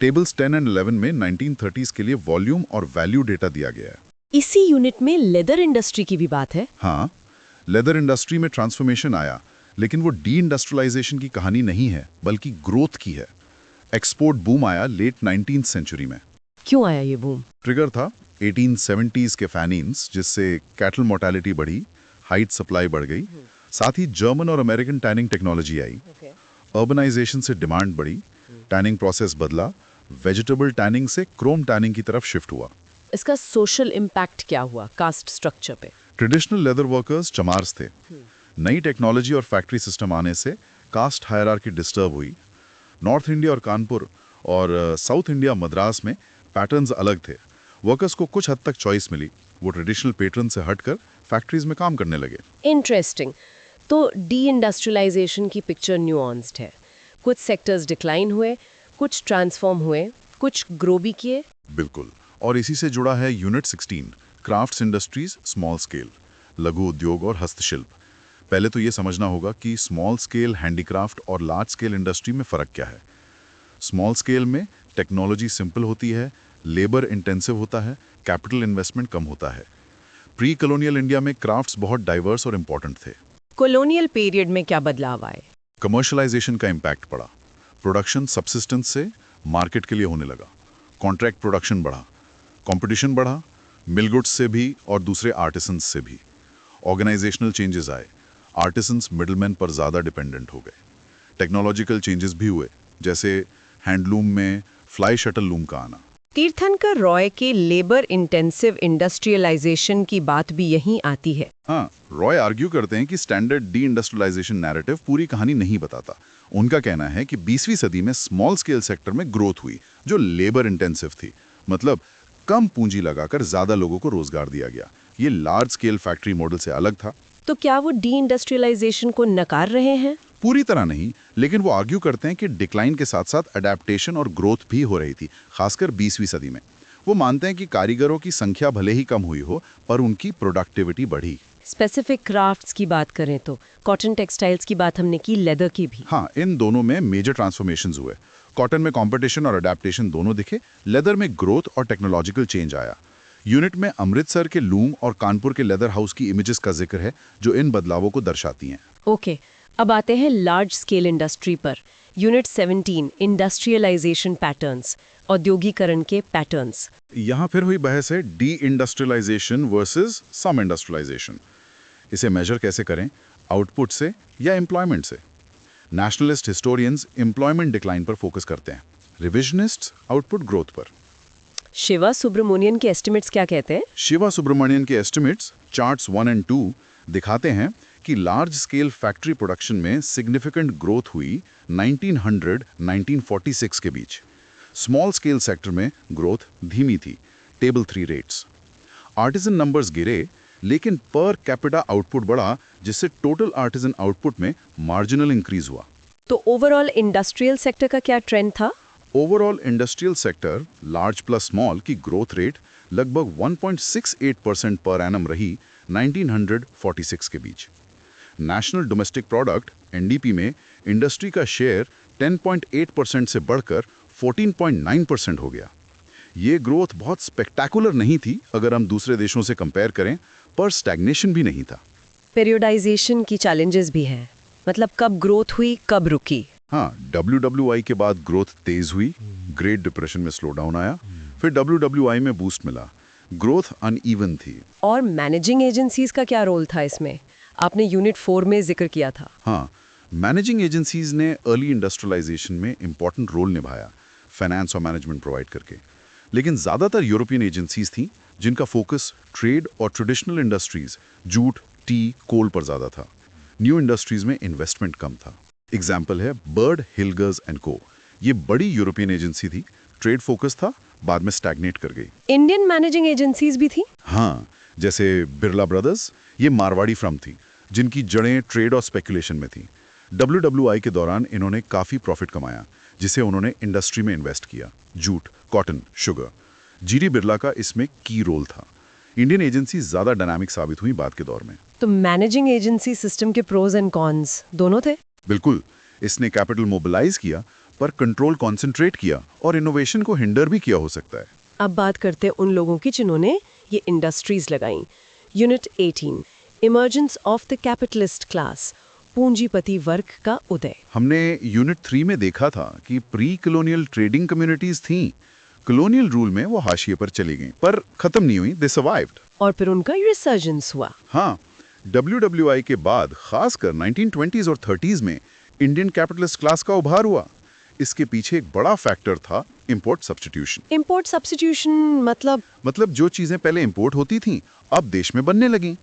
टेबल्स 10 एंड 11 में 1930s के लिए वॉल्यूम और वैल्यू डेटा दिया गया है। इसी यूनिट में लेदर इंडस्ट्री की भी बात है। हाँ, लेदर इंडस्ट्री में ट्रांसफॉर्मेशन आया, लेकिन वो डी इंडस्ट्रियलाइजेशन की कहानी नहीं है, बल्कि ग्रोथ की है। एक्सपोर्ट बूम आया लेट 19th सेंचुरी में। क्यों आया ये बूम? ट्रिगर था 1870s के फैनिन्स, जिससे कैटल मोर्टेलिटी बढ़ी, हाइट सप्लाई बढ़ गई। साथ ही जर्मन और अमेरिकन टैनिंग टेक्नोलॉजी आई। अर्बनाइजेशन से डिमांड बढ़ी, टैनिंग प्रोसेस बदला, वेजिटेबल टैनिंग से क्रोम टैनिंग की तरफ शिफ्ट हुआ। इसका सोशल इम्पैक्ट क्या हुआ कास्ट स्ट्रक्चर पे? ट्रेडिशनल लेदर वर्कर्स चमार्स थे। नई टेक्नोलॉजी और फैक्ट्री सिस्टम आने से कास्ट हायरार्की डिस्टर्ब हुई। नॉर्थ इंडिया और कानपुर और साउथ इंडिया मद्रास में पैटर्न्स अलग थे। वर्कर्स को कुछ हद तक चॉइस मिली। वो ट्रेडिशनल पैटर्न से हटकर फैक्ट्रीज में काम करने लगे। इंटरेस्टिंग। तो डी इंडस्ट्रियलाइजेशन की पिक्चर न्यूआंस्ड है। कुछ सेक्टर्स डिक्लाइन हुए, कुछ ट्रांसफॉर्म हुए, कुछ ग्रो भी किए। बिल्कुल। और इसी से जुड़ा है unit 16, crafts industries, small scale, लघु उद्योग और हस्तशिल्प। पहले तो ये समझना होगा कि स्मॉल स्केल हैंडीक्राफ्ट और लार्ज स्केल इंडस्ट्री में फ़र्क क्या है। स्मॉल स्केल में टेक्नोलॉजी सिंपल होती है, लेबर इंटेंसिव होता है, कैपिटल इन्वेस्टमेंट कम होता है। प्री कॉलोनियल इंडिया में क्राफ्ट्स बहुत डाइवर्स और इम्पोर्टेंट थे। कॉलोनियल पीरियड में क्या बदलाव आए? कमर्शलाइजेशन का इम्पैक्ट पड़ा। प्रोडक्शन सबसिस्टेंस से मार्केट के लिए होने लगा। कॉन्ट्रैक्ट प्रोडक्शन बढ़ा, कंपटीशन बढ़ा, मिल गुड्स से भी और दूसरे आर्टिसंस से भी। ऑर्गेनाइजेशनल चेंजेस आए। आर्टिसंस मिडलमैन पर ज़्यादा डिपेंडेंट हो गए। टेक्नोलॉजिकल चेंजेस भी हुए, जैसे हैंडलूम में फ्लाई शटल लूम का आना। तीर्थंकर रॉय के लेबर इंटेंसिव इंडस्ट्रियलाइजेशन की बात भी यहीं आती है। हाँ, रॉय आर्ग्यू करते हैं कि स्टैंडर्ड डी इंडस्ट्रियलाइजेशन नैरेटिव पूरी कहानी नहीं बताता। उनका कहना है कि 20वीं सदी में स्मॉल स्केल सेक्टर में ग्रोथ हुई, जो लेबर इंटेंसिव थी। मतलब कम पूंजी लगाकर ज़्यादा लोगों को रोजगार दिया गया। ये लार्ज स्केल फैक्ट्री मॉडल से अलग था। तो क्या वो डी इंडस्ट्रियलाइजेशन को नकार रहे हैं? पूरी तरह नहीं, लेकिन वो आर्ग्यू करते हैं कि डिक्लाइन के साथ साथ अडेप्टेशन और ग्रोथ भी हो रही थी, खासकर 20वीं सदी में। वो मानते हैं कि कारीगरों की संख्या भले ही कम हुई हो, पर उनकी प्रोडक्टिविटी बढ़ी। स्पेसिफिक क्राफ्ट्स की बात करें तो कॉटन टेक्सटाइल्स की बात हमने की, लेदर की भी। हाँ, इन दोनों में मेजर ट्रांसफॉर्मेशंस हुए। कॉटन में कंपटीशन और अडेप्टेशन दोनों दिखे, लेदर में ग्रोथ और टेक्नोलॉजिकल चेंज आया। यूनिट में अमृतसर के लूम और कानपुर के लेदर हाउस की इमेजेस का जिक्र है जो इन बदलावों को दर्शाती हैं। ओके, अब आते हैं लार्ज स्केल इंडस्ट्री पर। यूनिट 17 इंडस्ट्रियलाइजेशन पैटर्न्स, औद्योगिकरण के पैटर्न्स। यहाँ फिर हुई बहस है डी इंडस्ट्रियलाइजेशन वर्सेस सम इंडस्ट्रियलाइजेशन। इसे मेजर कैसे करें, आउटपुट से या एम्प्लॉयमेंट से? नेशनलिस्ट हिस्टोरियंस एम्प्लॉयमेंट डिक्लाइन पर फोकस करते हैं, रिविजनिस्ट आउटपुट ग्रोथ पर। शिवा सुब्रमण्यन के एस्टिमेट्स क्या कहते हैं? शिवा सुब्रमण्यन के एस्टिमेट्स चार्ट्स 1 और 2 दिखाते हैं कि लार्ज स्केल फैक्ट्री प्रोडक्शन में सिग्निफिकेंट ग्रोथ हुई 1900-1946 के बीच। स्मॉल स्केल सेक्टर में ग्रोथ धीमी थी, टेबल 3 रेट्स। आर्टिजन नंबर्स गिरे लेकिन पर कैपिटा आउटपुट बढ़ा, जिससे टोटल आर्टिजन आउटपुट में मार्जिनल इंक्रीज हुआ। तो ओवरऑल इंडस्ट्रियल सेक्टर का क्या ट्रेंड था? Overall industrial sector large plus small की ग्रोथ रेट लगभग 1.68% पर एनम रही 1946 के बीच। नेशनल डोमेस्टिक प्रोडक्ट एनडीपी में इंडस्ट्री का शेयर 10.8% से बढ़कर 14.9% हो गया। ये ग्रोथ बहुत स्पेक्टैकुलर नहीं थी अगर हम दूसरे देशों से कंपेयर करें, पर स्टैग्नेशन भी नहीं था। पीरियडाइजेशन की चैलेंजेस भी हैं, मतलब कब ग्रोथ हुई कब रुकी। हाँ, WWI के बाद ग्रोथ तेज हुई, ग्रेट डिप्रेशन में स्लो डाउन आया, फिर WWI में बूस्ट मिला, ग्रोथ अनइवन थी। और मैनेजिंग एजेंसीज का क्या रोल था इसमें? आपने यूनिट 4 में जिक्र किया था। हाँ, मैनेजिंग एजेंसीज ने अर्ली इंडस्ट्रियलाइजेशन में इंपॉर्टेंट रोल निभाया, फाइनेंस और मैनेजमेंट प्रोवाइड करके। लेकिन ज़्यादातर यूरोपियन एजेंसीज थीं जिनका फोकस ट्रेड और ट्रेडिशनल इंडस्ट्रीज, जूट, टी, कोल पर ज़्यादा था। न्यू इंडस्ट्रीज में इन्वेस्टमेंट कम था। एग्जाम्पल है बर्ड हिलगर्स एंड को। ये बड़ी यूरोपियन एजेंसी थी, ट्रेड फोकस था, बाद में स्टैग्नेट कर गई। इंडियन मैनेजिंग एजेंसीज भी थी? हाँ, जैसे बिरला ब्रदर्स, ये मारवाड़ी फर्म थी जिनकी जड़ें ट्रेड और स्पेकुलेशन में थी। WWI के दौरान इन्होंने काफ़ी प्रॉफिट कमाया, जिसे उन्होंने इंडस्ट्री में इन्वेस्ट किया, jute, cotton, sugar. GD Birla का इसमें की रोल था। इंडियन एजेंसी ज़्यादा डायनामिक साबित हुई बाद के दौर में। तो मैनेजिंग एजेंसी सिस्टम के प्रोज एंड कॉन्स दोनों थे? बिल्कुल, इसने कैपिटल मोबिलाइज किया पर कंट्रोल कॉन्सेंट्रेट किया और इनोवेशन को हिंडर भी किया हो सकता है। अब बात करते हैं उन लोगों की जिन्होंने ये इंडस्ट्रीज लगाई। Unit 18 emergence of the capitalist class, पूंजीपति वर्ग का उदय। हमने यूनिट 3 में देखा था कि प्री कॉलोनियल ट्रेडिंग कम्युनिटीज थीं। कॉलोनियल रूल में वो हाशिए पर चली गईं, पर खत्म नहीं हुई, दे सर्वाइव्ड। और फिर उनका रिसर्जेंस हुआ। हाँ, WWI के बाद खासकर 1920s और 30s में इंडियन कैपिटलिस्ट क्लास का उभार हुआ। इसके पीछे एक बड़ा फैक्टर था इंपोर्ट सब्स्टिट्यूशन। इंपोर्ट सब्स्टिट्यूशन मतलब जो चीजें पहले इंपोर्ट होती थीं अब देश में बनने लगीं।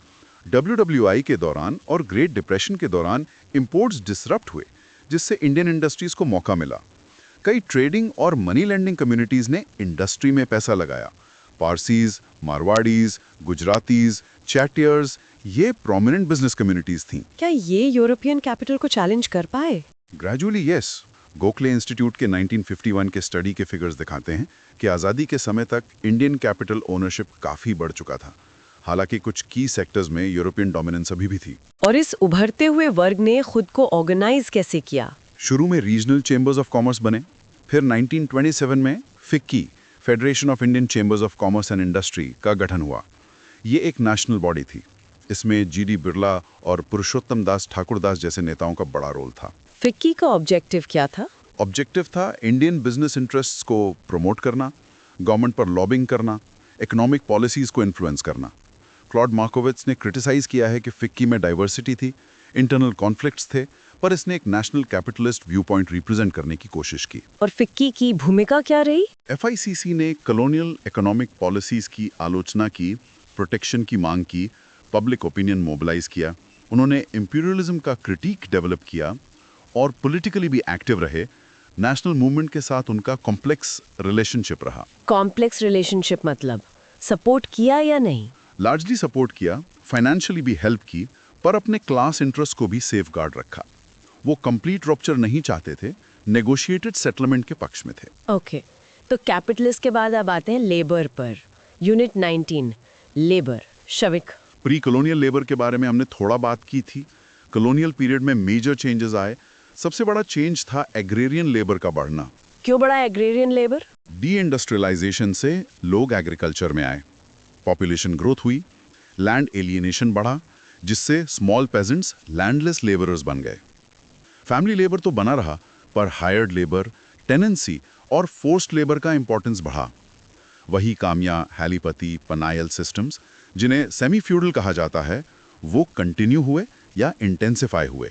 WWI के दौरान और ग्रेट डिप्रेशन के दौरान इंपोर्ट्स डिसरप्ट हुए, जिससे इंडियन इंडस्ट्रीज को मौका मिला। कई ट्रेडिंग और मनी लेंडिंग कम्युनिटीज ने इंडस्ट्री में पैसा लगाया। पारसीज, मारवाड़ीज, गुजरातीज, चैटियर्स, ये प्रोमिनेंट बिजनेस कम्युनिटीज थीं। क्या ये यूरोपियन कैपिटल को चैलेंज कर पाए? Gradually yes. गोखले इंस्टीट्यूट के 1951 के स्टडी के फिगर्स दिखाते हैं कि आज़ादी के समय तक इंडियन कैपिटल ओनरशिप काफ़ी बढ़ चुका था। हालांकि कुछ की सेक्टर्स में यूरोपियन डोमिनेंस अभी भी थी। और इस उभरते हुए वर्ग ने खुद को ऑर्गेनाइज कैसे किया? शुरू में रीजनल चेंबर्स ऑफ कॉमर्स बने, फिर 1927 में FICCI, federation of Indian chambers of commerce and industry का गठन हुआ। ये एक नेशनल बॉडी थी। इसमें GD बिरला और पुरुषोत्तम दास ठाकुरदास जैसे नेताओं का बड़ा रोल था। फिक्की का ऑब्जेक्टिव क्या था? ऑब्जेक्टिव था इंडियन बिजनेस इंटरेस्ट्स को प्रमोट करना, गवर्नमेंट पर लॉबिंग करना, इकोनॉमिक पॉलिसीज को इन्फ्लुएंस करना। क्लॉड मार्कोविट्स ने क्रिटिसाइज किया है कि फिक्की में डाइवर्सिटी थी, इंटरनल कॉन्फ्लिक्ट्स थे, पर इसने एक national capitalist view point represent करने की कोशिश की। और फिक्की की भूमिका क्या रही? FICC ने कॉलोनियल इकोनॉमिक पॉलिसीज की आलोचना की, प्रोटेक्शन की मांग की, पब्लिक ओपिनियन मोबिलाइज किया। उन्होंने इंपीरियलिज्म का क्रिटिक डेवलप किया और पॉलिटिकली भी एक्टिव रहे। नेशनल मूवमेंट के साथ उनका कॉम्प्लेक्स रिलेशनशिप रहा। कॉम्प्लेक्स रिलेशनशिप मतलब सपोर्ट किया या नहीं? लार्जली सपोर्ट किया, फाइनेंशियली भी हेल्प की, पर अपने क्लास इंटरेस्ट को भी सेफगार्ड रखा। वो कंप्लीट रप्चर नहीं चाहते थे, नेगोशिएटेड सेटलमेंट के पक्ष में थे। ओके, तो कैपिटलिस्ट के बाद अब आते हैं लेबर पर। यूनिट 19 लेबर, शविक। प्री कॉलोनियल लेबर के बारे में हमने थोड़ा बात की थी। कॉलोनियल पीरियड में मेजर चेंजेस आए। सबसे बड़ा चेंज था एग्रेरियन लेबर का बढ़ना। क्यों बड़ा एग्रेरियन लेबर? डी इंडस्ट्रियलाइजेशन से लोग एग्रीकल्चर में आए, पॉपुलेशन ग्रोथ हुई, लैंड एलियनेशन बढ़ा, जिससे स्मॉल पेजेंट्स लैंडलेस लेबरर्स बन गए। फैमिली लेबर तो बना रहा, पर हायर्ड लेबर, टेनेंसी और फोर्स्ड लेबर का इंपॉर्टेंस बढ़ा। वही कामिया, हैलीपति, पनायल सिस्टम्स, जिन्हें सेमी फ्यूडल कहा जाता है, वो कंटिन्यू हुए या इंटेंसिफाई हुए।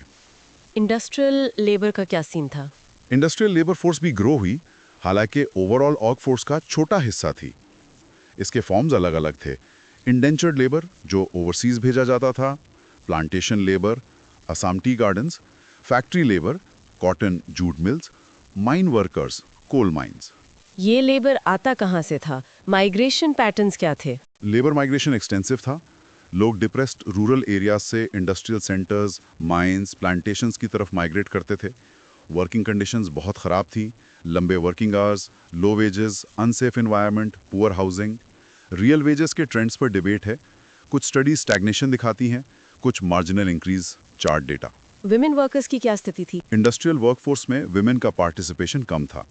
इंडस्ट्रियल लेबर का क्या सीन था? इंडस्ट्रियल लेबर फोर्स भी ग्रो हुई, हालांकि ओवरऑल ऑर्ग फोर्स का छोटा हिस्सा थी। इसके फॉर्म्स अलग अलग थे। इंडेंचर्ड लेबर, जो ओवरसीज भेजा जाता था, plantation labour, Assam tea gardens, factory labour, cotton jute mills, mine workers, coal mines. ये लेबर आता कहाँ से था? माइग्रेशन पैटर्न्स क्या थे? लेबर माइग्रेशन एक्सटेंसिव था। लोग डिप्रेस्ड रूरल एरियाज से इंडस्ट्रियल सेंटर्स, माइंस, प्लांटेशंस की तरफ माइग्रेट करते थे। वर्किंग कंडीशंस बहुत ख़राब थी, लंबे working hours, low wages, unsafe environment, poor housing. Real wages के ट्रेंड्स पर डिबेट है। कुछ स्टडीज स्टैग्नेशन दिखाती हैं, कुछ marginal increase, chart data. Women workers की क्या स्थिति थी? इंडस्ट्रियल वर्कफोर्स में विमेन का पार्टिसिपेशन कम था,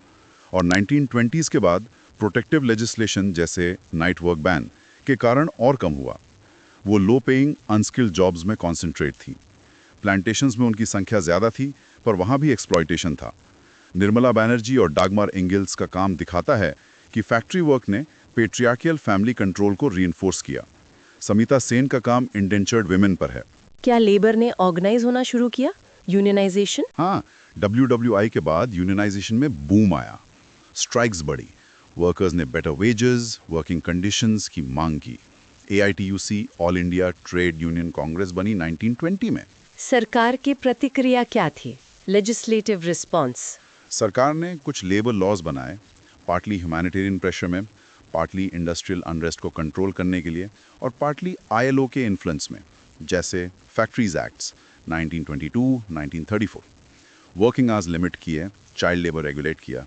और 1920s के बाद प्रोटेक्टिव लेजिस्लेशन जैसे नाइट वर्क बैन के कारण और कम हुआ। वो लो पेइंग अनस्किल्ड जॉब्स में कॉन्सेंट्रेट थी। प्लांटेशंस में उनकी संख्या ज़्यादा थी, पर वहाँ भी एक्सप्लॉयटेशन था। निर्मला बैनर्जी और डागमार एंगल्स का काम दिखाता है कि फैक्ट्री वर्क ने पेट्रियार्कियल फैमिली कंट्रोल को रीइंफोर्स किया। समिता सेन का काम इंडेंचर्ड विमेन पर है। क्या लेबर ने ऑर्गेनाइज होना शुरू किया? यूनियनाइजेशन? हाँ, WWI के बाद यूनियनाइजेशन में बूम आया। स्ट्राइक्स बढ़ी, वर्कर्स ने बेटर वेजेस, वर्किंग कंडीशंस की मांग की। AITUC, all India trade union Congress बनी 1920 में। सरकार की प्रतिक्रिया क्या थी? Legislative response? सरकार ने कुछ लेबर लॉज बनाए, पार्टली ह्यूमैनिटेरियन प्रेशर में, पार्टली इंडस्ट्रियल अनरेस्ट को कंट्रोल करने के लिए, और पार्टली ILO के इन्फ्लुएंस में, जैसे factories acts 1922, 1934। Working hours limit किए, चाइल्ड लेबर रेगुलेट किया।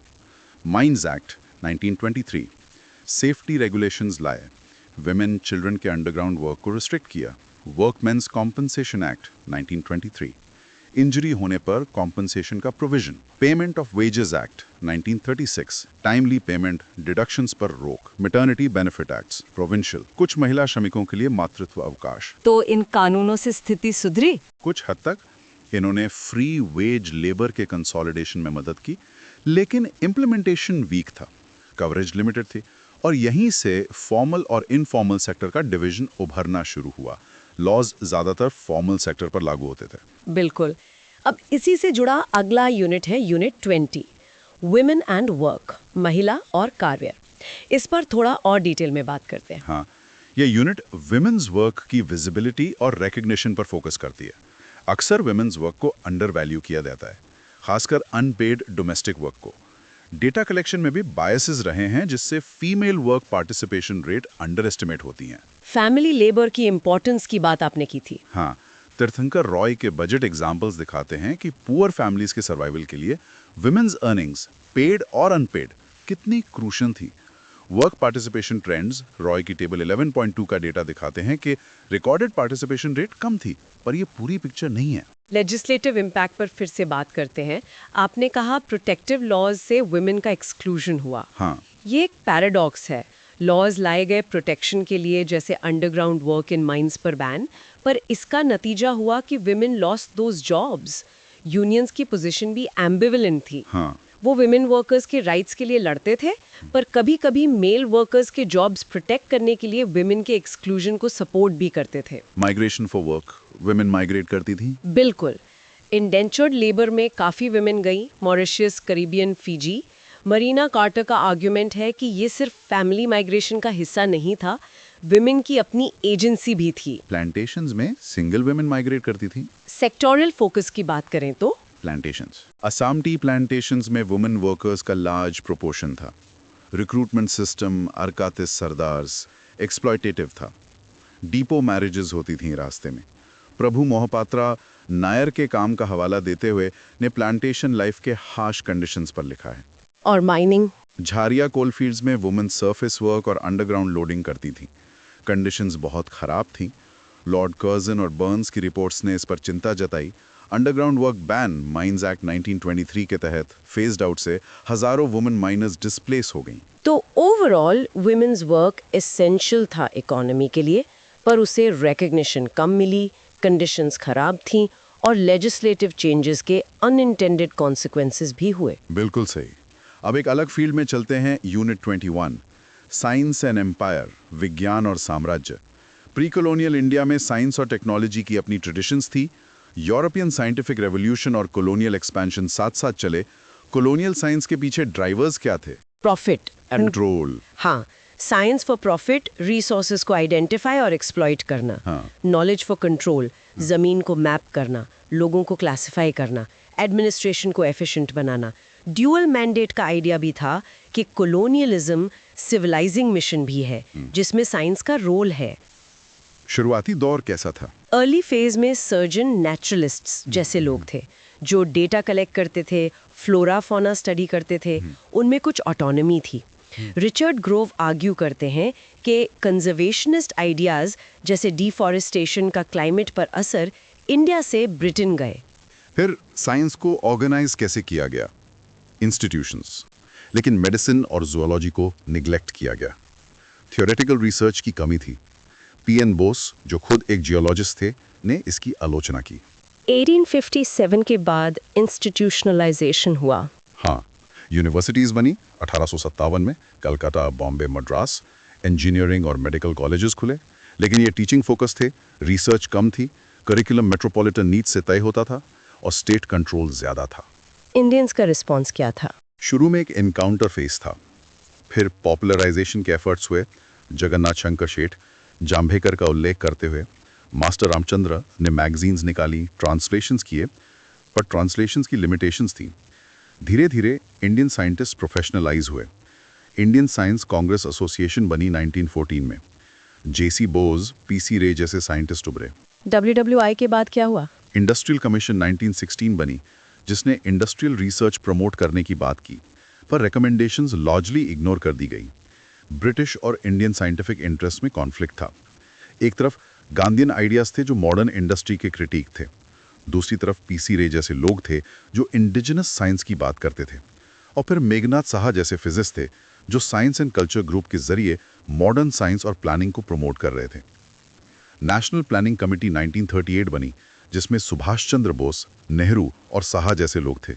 माइंस एक्ट 1923 सेफ्टी रेगुलेशंस लाए, विमेन चिल्ड्रन के अंडरग्राउंड वर्क को रिस्ट्रिक्ट किया। वर्कमेंस कॉम्पनसेशन एक्ट 1923 इंजरी होने पर कॉम्पनसेशन का provision. Payment of wages act 1936 timely payment, deductions पर रोक। मैटरनिटी बेनिफिट एक्ट्स प्रोविंशियल, कुछ महिला श्रमिकों के लिए मातृत्व अवकाश। तो इन कानूनों से स्थिति सुधरी? कुछ हद तक इन्होंने फ्री वेज लेबर के कंसोलिडेशन में मदद की, लेकिन इम्प्लीमेंटेशन वीक था, कवरेज लिमिटेड थी, और यहीं से फॉर्मल और इनफॉर्मल सेक्टर का डिवीजन उभरना शुरू हुआ। लॉज ज़्यादातर फॉर्मल सेक्टर पर लागू होते थे। बिल्कुल। अब इसी से जुड़ा अगला यूनिट है यूनिट 20, वुमेन एंड वर्क, महिला और कार्य। इस पर थोड़ा और डिटेल में बात करते हैं। हाँ, यह यूनिट विमेन्स वर्क की विजिबिलिटी और रिकग्निशन पर फोकस करती है। अक्सर विमेन्स वर्क को अंडर वैल्यू किया जाता है, खासकर अनपेड डोमेस्टिक वर्क को। डेटा कलेक्शन में भी बायसेस रहे हैं, जिससे female work participation rate under estimate होती हैं। फैमिली लेबर की इंपॉर्टेंस की बात आपने की थी। हाँ, तीर्थंकर रॉय के बजट एग्जाम्पल्स दिखाते हैं कि पुअर फैमिलीज के सर्वाइवल के लिए विमेन्स अर्निंग्स, पेड और अनपेड, कितनी क्रूशियल थी। वर्क पार्टिसिपेशन ट्रेंड्स रॉय की टेबल 11.2 का डेटा दिखाते हैं कि रिकॉर्डेड पार्टिसिपेशन रेट कम थी, पर यह पूरी पिक्चर नहीं है। लेजिस्लेटिव इम्पैक्ट पर फिर से बात करते हैं। आपने कहा प्रोटेक्टिव लॉज से वुमेन का एक्सक्लूजन हुआ। हाँ, ये एक पैराडॉक्स है। लॉज लाए गए प्रोटेक्शन के लिए, जैसे अंडरग्राउंड वर्क इन माइंस पर बैन, पर इसका नतीजा हुआ कि women lost those jobs. Unions की पोजीशन भी एम्बिवेलेंट थी। हाँ, वो विमेन वर्कर्स के राइट्स के लिए लड़ते थे, पर कभी-कभी मेल वर्कर्स के जॉब्स प्रोटेक्ट करने के लिए विमेन के एक्सक्लूजन को सपोर्ट भी करते थे। Migration for work, women migrate करती थी। बिल्कुल। इंडेंचर्ड लेबर में काफ़ी विमेन गई, Mauritius, Caribbean, Fiji. Marina Carter का आर्ग्यूमेंट है कि ये सिर्फ फैमिली माइग्रेशन का हिस्सा नहीं था, विमेन की अपनी एजेंसी भी थी। प्लांटेशंस में सिंगल विमेन माइग्रेट करती थी। सेक्टोरियल फोकस की बात करें तो प्लांटेशंस, असम टी प्लांटेशंस में वुमेन वर्कर्स का लार्ज प्रोपोर्शन था। रिक्रूटमेंट सिस्टम, अरकातिस सरदार्स, एक्सप्लॉयटेटिव था। डीपो मैरिजेस होती थीं रास्ते में। प्रभु मोहपात्रा नायर के काम का हवाला देते हुए ने प्लांटेशन लाइफ के हार्श कंडीशंस पर लिखा है। और माइनिंग, झारिया कोलफील्ड्स में वुमेन सरफेस वर्क और अंडरग्राउंड लोडिंग करती थीं। कंडीशंस बहुत ख़राब थीं। लॉर्ड कर्जन और बर्न्स की रिपोर्ट्स ने इस पर चिंता जताई। Underground work ban mines act 1923 के तहत फेज्ड आउट से हजारों वुमेन माइनर्स डिस्प्लेस हो गईं। तो ओवरऑल वुमेन्स वर्क एसेंशियल था इकोनॉमी के लिए, पर उसे रिकग्निशन कम मिली, कंडीशंस खराब थीं और लेजिस्लेटिव चेंजेस के अनइंटेंडेड कॉन्सिक्वेंसेस भी हुए। बिल्कुल सही। अब एक अलग फील्ड में चलते हैं, यूनिट 21, साइंस एंड एम्पायर, विज्ञान और साम्राज्य। प्री कॉलोनियल इंडिया में साइंस और टेक्नोलॉजी की अपनी ट्रेडिशंस थी। यूरोपियन साइंटिफिक रेवोल्यूशन और कॉलोनियल एक्सपेंशन साथ साथ चले। कॉलोनियल साइंस के पीछे ड्राइवर्स क्या थे? Profit, control. हाँ, साइंस फॉर प्रॉफिट, रिसोर्सेज को आइडेंटिफाई और एक्सप्लॉइट करना। नॉलेज फॉर कंट्रोल, जमीन को मैप करना, लोगों को क्लासिफाई करना, एडमिनिस्ट्रेशन को एफिशिएंट बनाना। ड्यूअल मैंडेट का आइडिया भी था कि कॉलोनियलिज्म सिविलाइजिंग मिशन भी है, जिसमें साइंस का रोल है। शुरुआती दौर कैसा था? अर्ली फेज में सर्जन नेचुरलिस्ट्स जैसे लोग थे जो डेटा कलेक्ट करते थे, फ्लोरा फौना स्टडी करते थे, उनमें कुछ ऑटोनॉमी थी। रिचर्ड ग्रोव आर्ग्यू करते हैं कि कंजर्वेशनिस्ट आइडियाज जैसे डिफॉरेस्टेशन का क्लाइमेट पर असर इंडिया से ब्रिटेन गए। फिर साइंस को ऑर्गेनाइज कैसे किया गया? इंस्टीट्यूशंस। लेकिन मेडिसिन और जूलॉजी को निग्लेक्ट किया गया। थियोरेटिकल रिसर्च की कमी थी। पीएन बोस, जो खुद एक जियोलॉजिस्ट थे, ने इसकी आलोचना की। 1857 के बाद इंस्टीट्यूशनलाइजेशन हुआ। हाँ, यूनिवर्सिटीज बनी 1857 में। कलकत्ता, बॉम्बे, मद्रास। इंजीनियरिंग और मेडिकल कॉलेजेस खुले। लेकिन ये टीचिंग फोकस थे, रिसर्च कम थी, करिकुलम मेट्रोपॉलिटन नीड्स से तय होता था और स्टेट कंट्रोल ज्यादा था। इंडियंस का रिस्पॉन्स क्या था? शुरू में एक एनकाउंटर फेज था, फिर पॉपुलराइजेशन के एफर्ट्स हुए। जगन्नाथ शंकर शेठ, जाम्भेकर का उल्लेख करते हुए मास्टर रामचंद्र ने मैगजीन्स निकाली, ट्रांसलेशंस किए, पर ट्रांसलेशंस की लिमिटेशंस थी। धीरे धीरे इंडियन साइंटिस्ट प्रोफेशनलाइज हुए। इंडियन साइंस कांग्रेस एसोसिएशन बनी 1914 में। जेसी बोस, पीसी रे जैसे साइंटिस्ट उभरे। WWI के बाद क्या हुआ? इंडस्ट्रियल कमीशन 1916 बनी, जिसने इंडस्ट्रियल रिसर्च प्रमोट करने की बात की, पर रिकमेंडेशंस लार्जली इग्नोर कर दी गई। ब्रिटिश और इंडियन साइंटिफिक इंटरेस्ट में कॉन्फ्लिक्ट था। एक तरफ गांधीयन आइडियाज थे जो मॉडर्न इंडस्ट्री के क्रिटिक थे, दूसरी तरफ पीसी रे जैसे लोग थे जो इंडिजिनस साइंस की बात करते थे, और फिर मेघनाथ साहा जैसे फिजिस्ट थे जो साइंस एंड कल्चर ग्रुप के जरिए मॉडर्न साइंस और प्लानिंग को प्रमोट कर रहे थे। नेशनल प्लानिंग कमेटी 1938 बनी, जिसमें सुभाष चंद्र बोस, नेहरू और साहा जैसे लोग थे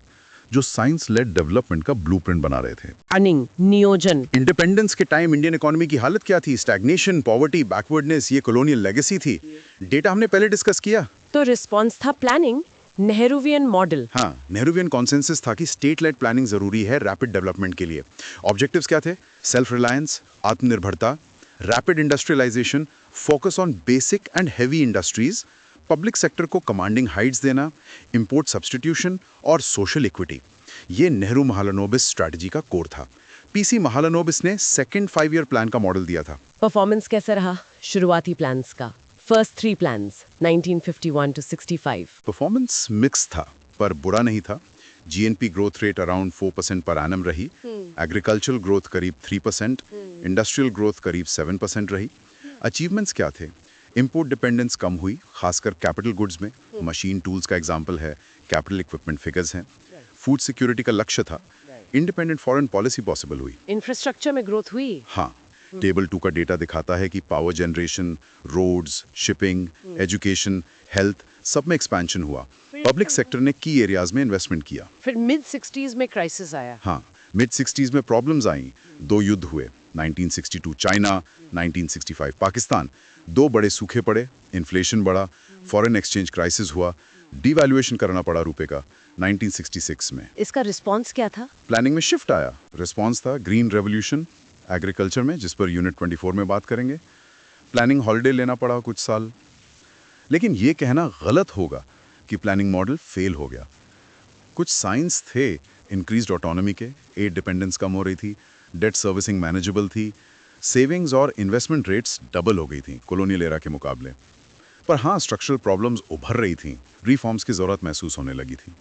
जो साइंस लेड डेवलपमेंट का ब्लूप्रिंट बना रहे थे। प्लानिंग, नियोजन। इंडिपेंडेंस के टाइम इंडियन इकोनॉमी की हालत क्या थी? स्टैग्नेशन, पॉवर्टी, बैकवर्डनेस, ये कॉलोनियल लेगेसी थी। डेटा हमने पहले डिस्कस किया। तो रिस्पॉन्स था प्लानिंग, नेहरूवियन मॉडल। हाँ, नेहरूवियन कॉन्सेंसस था कि स्टेट लेड प्लानिंग जरूरी है रैपिड डेवलपमेंट के लिए। ऑब्जेक्टिव्स क्या थे? सेल्फ रिलायंस, आत्मनिर्भरता, rapid industrialisation, focus on basic and heavy industries, public sector को कमांडिंग हाइट्स देना, इंपोर्ट सब्स्टिट्यूशन और सोशल इक्विटी। ये नेहरू महालनोबिस स्ट्रैटेजी का कोर था। पीसी महालनोबिस ने सेकंड 5 ईयर प्लान का मॉडल दिया था। परफॉर्मेंस कैसा रहा शुरुआती प्लान्स का? First 3 plans 1951 to 65। Performance mix था, पर बुरा नहीं था। GNP growth rate around 4% per annum रही। एग्रीकल्चरल ग्रोथ करीब 3%, इंडस्ट्रियल ग्रोथ करीब 7% रही। अचीवमेंट्स क्या थे? इंपोर्ट डिपेंडेंस कम हुई, खासकर कैपिटल गुड्स में। मशीन टूल्स का एग्जाम्पल है, कैपिटल इक्विपमेंट फिगर्स हैं। फूड सिक्योरिटी का लक्ष्य था। इंडिपेंडेंट फॉरेन पॉलिसी पॉसिबल हुई। इंफ्रास्ट्रक्चर में ग्रोथ हुई। हाँ, टेबल 2 का डेटा दिखाता है कि power generation, roads, shipping, education, health, सब में एक्सपेंशन हुआ। पब्लिक सेक्टर ने की एरियाज में इन्वेस्टमेंट किया। फिर मिड 60s में क्राइसिस आया। हाँ, मिड 60s में प्रॉब्लम्स आई। 2 युद्ध हुए, 1962 चाइना, 1965 पाकिस्तान। 2 बड़े सूखे पड़े, इन्फ्लेशन बढ़ा, फॉरेन एक्सचेंज क्राइसिस हुआ, डिवैल्यूएशन करना पड़ा रुपए का 1966 में। इसका रिस्पॉन्स क्या था? प्लानिंग में शिफ्ट आया। रिस्पॉन्स था ग्रीन रेवोल्यूशन एग्रीकल्चर में, जिस पर यूनिट 24 में बात करेंगे। प्लानिंग हॉलिडे लेना पड़ा कुछ साल। लेकिन ये कहना गलत होगा कि प्लानिंग मॉडल फेल हो गया। कुछ साइंस थे इंक्रीज्ड ऑटोनॉमी के, एड डिपेंडेंस कम हो रही थी, डेट सर्विसिंग मैनेजेबल थी, सेविंग्स और इन्वेस्टमेंट रेट्स डबल हो गई थी कॉलोनियल एरा के मुकाबले। पर हाँ, स्ट्रक्चरल प्रॉब्लम्स उभर रही थी, रिफॉर्म्स की जरूरत महसूस होने लगी थी।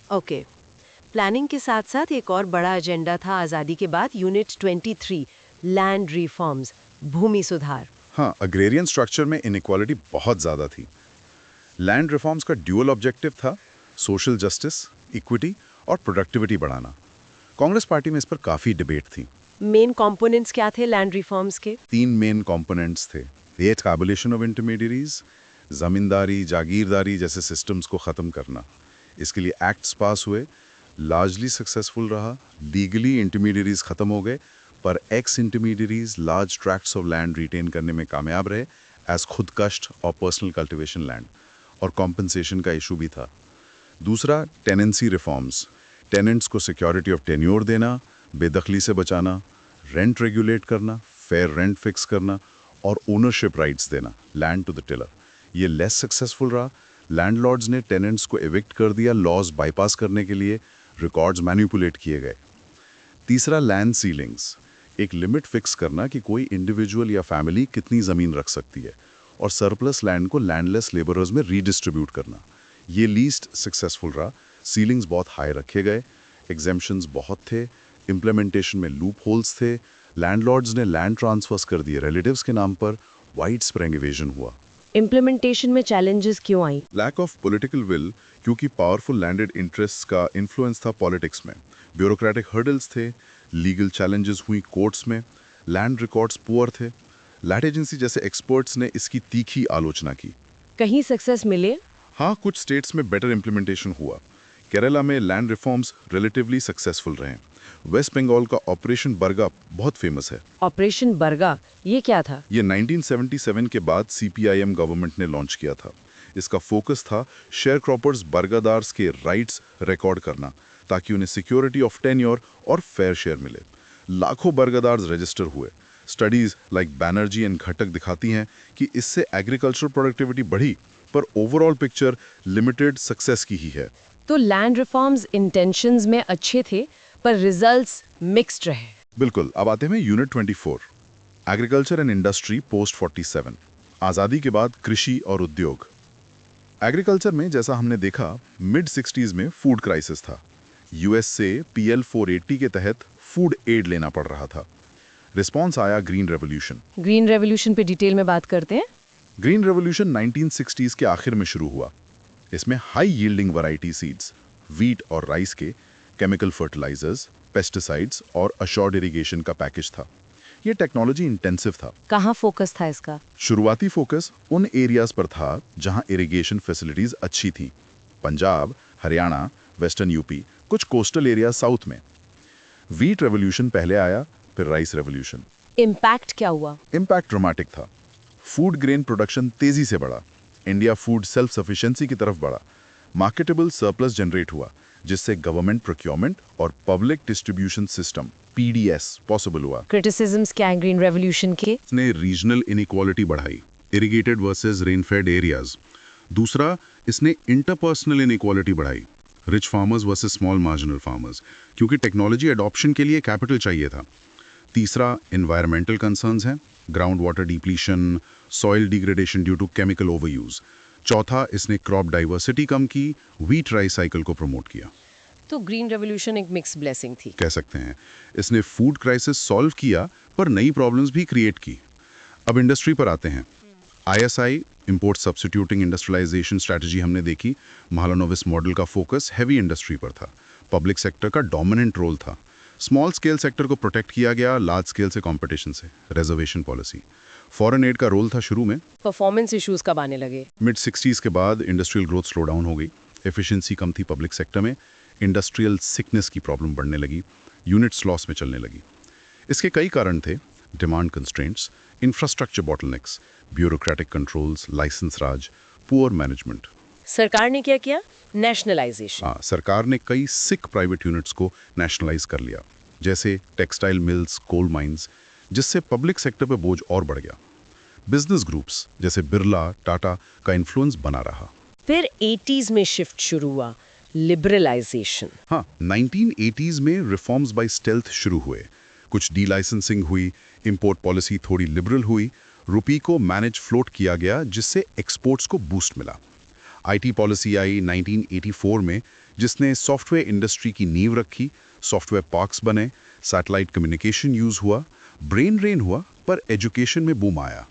ओके, प्लानिंग के साथ साथ एक और बड़ा एजेंडा था आज़ादी के बाद, यूनिट 23, लैंड रिफॉर्म्स, भूमि सुधार। हाँ, अग्रेरियन स्ट्रक्चर में इनइक्वालिटी बहुत ज़्यादा थी। लैंड रिफॉर्म्स का ड्यूअल ऑब्जेक्टिव था सोशल जस्टिस, इक्विटी और प्रोडक्टिविटी बढ़ाना। कांग्रेस पार्टी में इस पर काफ़ी डिबेट थी। मेन कंपोनेंट्स क्या थे लैंड रिफॉर्म्स के? 3 मेन कंपोनेंट्स थे। एक एबोलिशन ऑफ इंटरमीडियरीज, जमींदारी, जागीरदारी जैसे सिस्टम्स को ख़त्म करना। इसके लिए एक्ट्स पास हुए, लार्जली सक्सेसफुल रहा। लीगली इंटरमीडियरीज ख़त्म हो गए, पर ex intermediaries large tracts of land retain करने में कामयाब रहे एज खुद कष्ट और पर्सनल कल्टिवेशन लैंड, और कॉम्पनसेशन का इशू भी था। दूसरा, टेनेंसी रिफॉर्म्स। टेनेंट्स को सिक्योरिटी ऑफ टेन्योर देना, बेदखली से बचाना, रेंट रेगुलेट करना, फेयर रेंट फिक्स करना और ओनरशिप राइट्स देना, लैंड टू द टिलर। ये लेस सक्सेसफुल रहा। लैंडलॉर्ड्स ने टेनेंट्स को एविक्ट कर दिया लॉज बाईपास करने के लिए, रिकॉर्ड्स मैनिपुलेट किए गए। तीसरा, लैंड सीलिंग्स। एक लिमिट फिक्स करना कि कोई इंडिविजुअल या फैमिली कितनी ज़मीन रख सकती है, और सरप्लस लैंड को लैंडलेस लेबरर्स में रीडिस्ट्रीब्यूट करना। ये लीस्ट सक्सेसफुल रहा। सीलिंग्स बहुत हाई रखे गए, एग्जेम्पशंस बहुत थे, इम्प्लीमेंटेशन में लूप होल्स थे, लैंडलॉर्ड्स ने लैंड ट्रांसफर्स कर दिए रिलेटिव्स के नाम पर, वाइड स्प्रेड इवेजन हुआ। इम्प्लीमेंटेशन में चैलेंजेस क्यों आई? लैक ऑफ पॉलिटिकल विल, क्योंकि पावरफुल लैंडेड इंटरेस्ट्स का इन्फ्लुएंस था पॉलिटिक्स में। ब्यूरोक्रेटिक हर्डल्स थे, लीगल चैलेंजेस हुई कोर्ट्स में, लैंड रिकॉर्ड्स पुअर थे। लैंड एजेंसी जैसे एक्सपर्ट्स ने इसकी तीखी आलोचना की। कहीं सक्सेस मिले? हाँ, कुछ स्टेट्स में बेटर इम्प्लीमेंटेशन हुआ। केरला में लैंड रिफॉर्म्स रिलेटिवली सक्सेसफुल रहे। वेस्ट बंगाल का ऑपरेशन बरगा बहुत फेमस है। ऑपरेशन बरगा, ये क्या था? ये 1977 के बाद सीपीआईएम गवर्नमेंट ने लॉन्च किया था। इसका फोकस था शेयर क्रॉपर्स बरगादार्स के राइट्स रिकॉर्ड करना, ताकि उन्हें सिक्योरिटी ऑफ टेन्योर और फेयर शेयर मिले। लाखों बरगादार्स रजिस्टर हुए। स्टडीज लाइक बैनर्जी एंड घटक दिखाती हैं कि इससे एग्रीकल्चरल प्रोडक्टिविटी बढ़ी, पर ओवरऑल पिक्चर लिमिटेड सक्सेस की ही है। तो लैंड रिफॉर्म्स इंटेंशंस में अच्छे थे, पर रिजल्ट्स मिक्स्ड रहे। बिल्कुल। अब आते हैं unit 24, agriculture and industry post 47। आज़ादी के बाद कृषि और उद्योग। एग्रीकल्चर में जैसा हमने देखा, मिड 60s में फूड क्राइसिस था। यूएस से PL 480 के तहत फूड एड लेना पड़ रहा था। रिस्पॉन्स आया ग्रीन रेवोल्यूशन। ग्रीन रेवोल्यूशन पे डिटेल में बात करते हैं। ग्रीन रेवोल्यूशन 1960s के आखिर में शुरू हुआ। इसमें high yielding variety seeds, wheat और राइस के, केमिकल फर्टिलाइजर्स, पेस्टिसाइड्स और अशोर्ड इरिगेशन का पैकेज था। ये टेक्नोलॉजी इंटेंसिव था। कहाँ फोकस था इसका? शुरुआती फोकस उन एरियाज पर था जहां इरिगेशन फैसिलिटीज अच्छी थी। पंजाब, हरियाणा, वेस्टर्न यूपी, कुछ कोस्टल एरिया साउथ में। वीट रेवोल्यूशन पहले आया, फिर राइस रेवोल्यूशन। इम्पैक्ट क्या हुआ? इम्पैक्ट ड्रामेटिक था। फूड ग्रेन प्रोडक्शन तेजी से बढ़ा। इंडिया फूड सेल्फ सफिशिएंसी की तरफ बढ़ा। मार्केटेबल सरप्लस जनरेट हुआ, जिससे गवर्नमेंट प्रोक्योरमेंट और public distribution system PDS possible हुआ। क्रिटिसिज्म्स क्या है ग्रीन रेवोल्यूशन के? इसने रीजनल इनइक्वालिटी बढ़ाई, इरिगेटेड वर्सेस रेनफेड एरियाज। दूसरा, इसने इंटरपर्सनल इनइक्वालिटी बढ़ाई, rich farmers versus small marginal farmers, क्योंकि टेक्नोलॉजी एडॉप्शन के लिए कैपिटल चाहिए था। तीसरा, एनवायरमेंटल कंसर्न्स हैं, ground water depletion, soil degradation due to chemical overuse. चौथा, इसने क्रॉप डाइवर्सिटी कम की, व्हीट राइस साइकिल को प्रमोट किया। तो ग्रीन रेवोल्यूशन एक मिक्स ब्लेसिंग थी, कह सकते हैं। इसने फूड क्राइसिस सॉल्व किया, पर नई प्रॉब्लम्स भी क्रिएट की। अब इंडस्ट्री पर आते हैं। ISI, import substituting industrialisation strategy हमने देखी। महालनोबिस मॉडल का फोकस हैवी इंडस्ट्री पर था। पब्लिक सेक्टर का डोमिनेंट रोल था। स्मॉल स्केल सेक्टर को प्रोटेक्ट किया गया लार्ज स्केल से कंपटीशन से। रिजर्वेशन पॉलिसी, फॉरेन एड का रोल था शुरू में। परफॉर्मेंस इश्यूज कब आने लगे? मिड 60s के बाद इंडस्ट्रियल ग्रोथ स्लो डाउन हो गई। एफिशिएंसी कम थी पब्लिक सेक्टर में। इंडस्ट्रियल सिकनेस की प्रॉब्लम बढ़ने लगी। यूनिट्स लॉस में चलने लगी। इसके कई कारण थे। Demand constraints, infrastructure bottlenecks, bureaucratic controls, licence Raj, poor management. सरकार ने क्या किया? नेशनलाइजेशन। सरकार ने कई सिक प्राइवेट यूनिट्स को नेशनलाइज कर लिया, जैसे टेक्सटाइल मिल्स, कोल माइंस, जिससे पब्लिक सेक्टर पर बोझ और बढ़ गया। बिजनेस ग्रुप्स जैसे बिरला, टाटा का इन्फ्लुएंस बना रहा। फिर 80s में शिफ्ट शुरू हुआ, लिबरलाइजेशन। हाँ, 1980s में रिफॉर्म्स बाय स्टेल्थ शुरू हुए। कुछ डी लाइसेंसिंग हुई, इंपोर्ट पॉलिसी थोड़ी लिबरल हुई, रुपी को मैनेज फ्लोट किया गया, जिससे एक्सपोर्ट्स को बूस्ट मिला। IT पॉलिसी आई 1984 में, जिसने सॉफ्टवेयर इंडस्ट्री की नींव रखी। सॉफ्टवेयर पार्क्स बने, सैटेलाइट कम्युनिकेशन यूज हुआ, ब्रेन ड्रेन हुआ, पर एजुकेशन में बूम आया।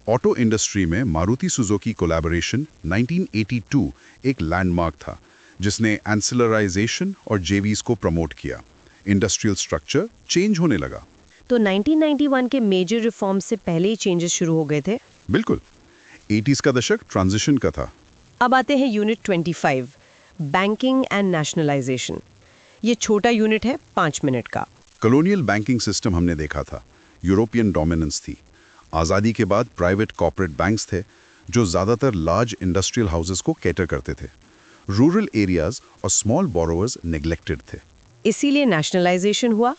ऑटो इंडस्ट्री में मारुति सुजुकी कोलैबोरेशन 1982 एक लैंडमार्क था, जिसने एंसिलराइजेशन और जेवीज को प्रमोट किया। इंडस्ट्रियल स्ट्रक्चर चेंज होने लगा। तो 1991 के मेजर रिफॉर्म से पहले ही चेंजेस शुरू हो गए थे। बिल्कुल, 80s का दशक ट्रांजिशन का था। अब आते हैं यूनिट 25, बैंकिंग एंड नेशनलाइजेशन। ये छोटा यूनिट है, 5 मिनट का। कॉलोनियल बैंकिंग सिस्टम हमने देखा था, यूरोपियन डोमिनेंस थी। आज़ादी के बाद प्राइवेट कॉर्पोरेट बैंक्स थे जो ज़्यादातर लार्ज इंडस्ट्रियल हाउसेस को कैटर करते थे। रूरल एरियाज और स्मॉल बोरोवर्स नेग्लेक्टेड थे। इसीलिए नेशनलाइजेशन हुआ।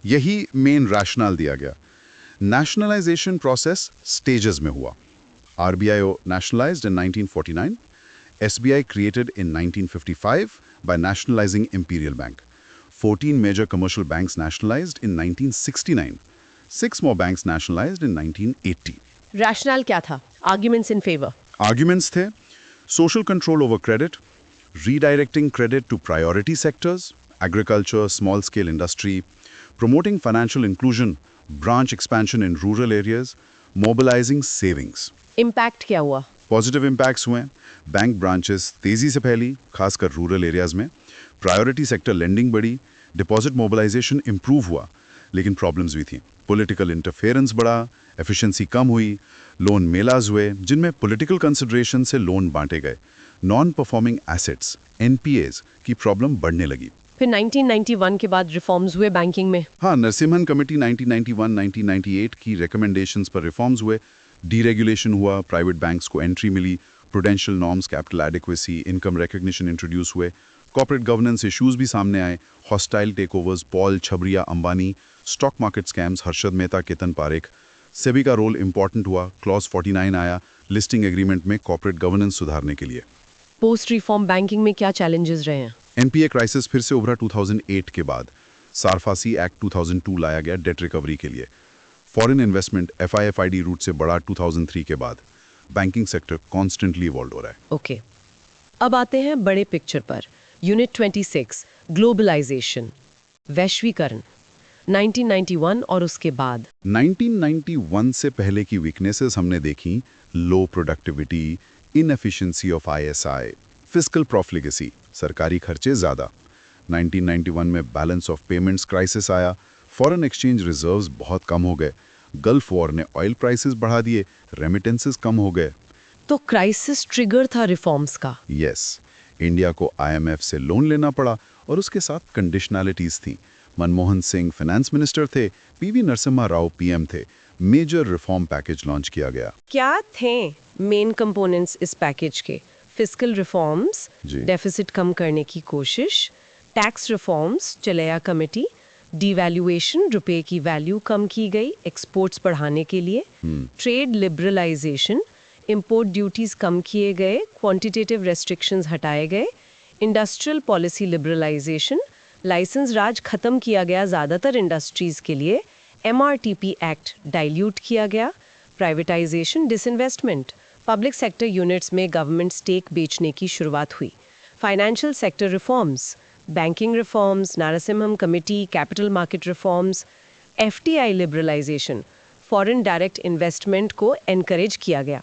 यही मेन रैशनल दिया गया। नेशनलाइजेशन प्रोसेस स्टेजेस में हुआ। RBI nationalized in 1949, SBI created in 1955 by nationalizing Imperial Bank. 14 major commercial banks nationalized in 1969. 6 more banks nationalized in 1980. Rational क्या था? Arguments in favour. Arguments थे social control over credit, redirecting credit to priority sectors, agriculture, small-scale industry, promoting financial inclusion, branch expansion in rural areas, mobilizing savings. Impact क्या हुआ? पॉजिटिव इम्पैक्ट्स हुए। बैंक ब्रांचेस तेजी से फैली, खासकर रूरल एरियाज में। प्रायोरिटी सेक्टर लेंडिंग बढ़ी, डिपॉजिट मोबिलाइजेशन इंप्रूव हुआ, लेकिन प्रॉब्लम्स भी थी। पॉलिटिकल इंटरफेरेंस बढ़ा, एफिशिएंसी कम हुई, लोन मेलाज हुए जिनमें पॉलिटिकल कंसिडरेशन से लोन बांटे गए। नॉन परफॉर्मिंग एसेट्स NPAs की प्रॉब्लम बढ़ने लगी। फिर 1991 के बाद रिफॉर्म्स हुए बैंकिंग में। हाँ, नरसिम्हन कमेटी 1991-1998 की रिकमेंडेशंस पर रिफॉर्म्स हुए। डीरेगुलेशन हुआ, प्राइवेट बैंक्स को एंट्री मिली, prudential norms, capital adequacy, income recognition introduce हुए, कॉर्पोरेट गवर्नेंस इश्यूज भी सामने आए, hostile takeovers, Paul Chhabria Ambani, stock market scams, Harshad Mehta, Ketan Parekh. SEBI का रोल इंपॉर्टेंट हुआ, क्लॉज 49 आया लिस्टिंग एग्रीमेंट में कॉर्पोरेट गवर्नेंस सुधारने के लिए। पोस्ट रिफॉर्म बैंकिंग में क्या चैलेंजेस रहे हैं? NPA क्राइसिस फिर से उभरा 2008 के बाद। सारफासी एक्ट 2002 लाया गया डेट रिकवरी के लिए। फॉरेन इन्वेस्टमेंट FIFID रूट से बढ़ा 2003 के बाद। बैंकिंग सेक्टर कॉन्स्टेंटली इवॉल्व हो रहा है। ओके, अब आते हैं बड़े पिक्चर पर। यूनिट 26, ग्लोबलाइजेशन, वैश्वीकरण, 1991 और उसके बाद। 1991 से पहले की वीकनेसेस हमने देखी, low productivity, inefficiency of ISI, fiscal profligacy, सरकारी खर्चे ज़्यादा। 1991 में बैलेंस ऑफ पेमेंट्स क्राइसिस आया, फॉरेन एक्सचेंज रिजर्व्स बहुत कम हो गए, गल्फ वॉर ने ऑयल प्राइसेस बढ़ा दिए, रेमिटेंसेस कम हो गए। तो क्राइसिस ट्रिगर था रिफॉर्म्स का। यस, इंडिया को IMF से लोन लेना पड़ा और उसके साथ कंडीशनैलिटीज थी। मनमोहन सिंह फाइनेंस मिनिस्टर थे, PV नरसिम्हा राव PM थे। मेजर रिफॉर्म पैकेज लॉन्च किया गया। क्या थे मेन कंपोनेंट्स इस पैकेज के? फिस्कल रिफॉर्म्स, डेफिसिट कम करने की कोशिश, टैक्स रिफॉर्म्स, चलेया कमेटी, डिवैल्यूएशन, रुपए की वैल्यू कम की गई एक्सपोर्ट्स बढ़ाने के लिए, ट्रेड लिबरलाइजेशन, इंपोर्ट ड्यूटीज कम किए गए, क्वांटिटेटिव रेस्ट्रिक्शंस हटाए गए, इंडस्ट्रियल पॉलिसी लिबरलाइजेशन, लाइसेंस राज खत्म किया गया ज़्यादातर इंडस्ट्रीज के लिए, MRTP एक्ट डाइल्यूट किया गया, privatisation, disinvestment, public sector units में गवर्नमेंट स्टेक बेचने की शुरुआत हुई, financial sector reforms, banking reforms, Narasimham committee, capital market reforms, FTI liberalisation, foreign direct investment को एनकरेज किया गया।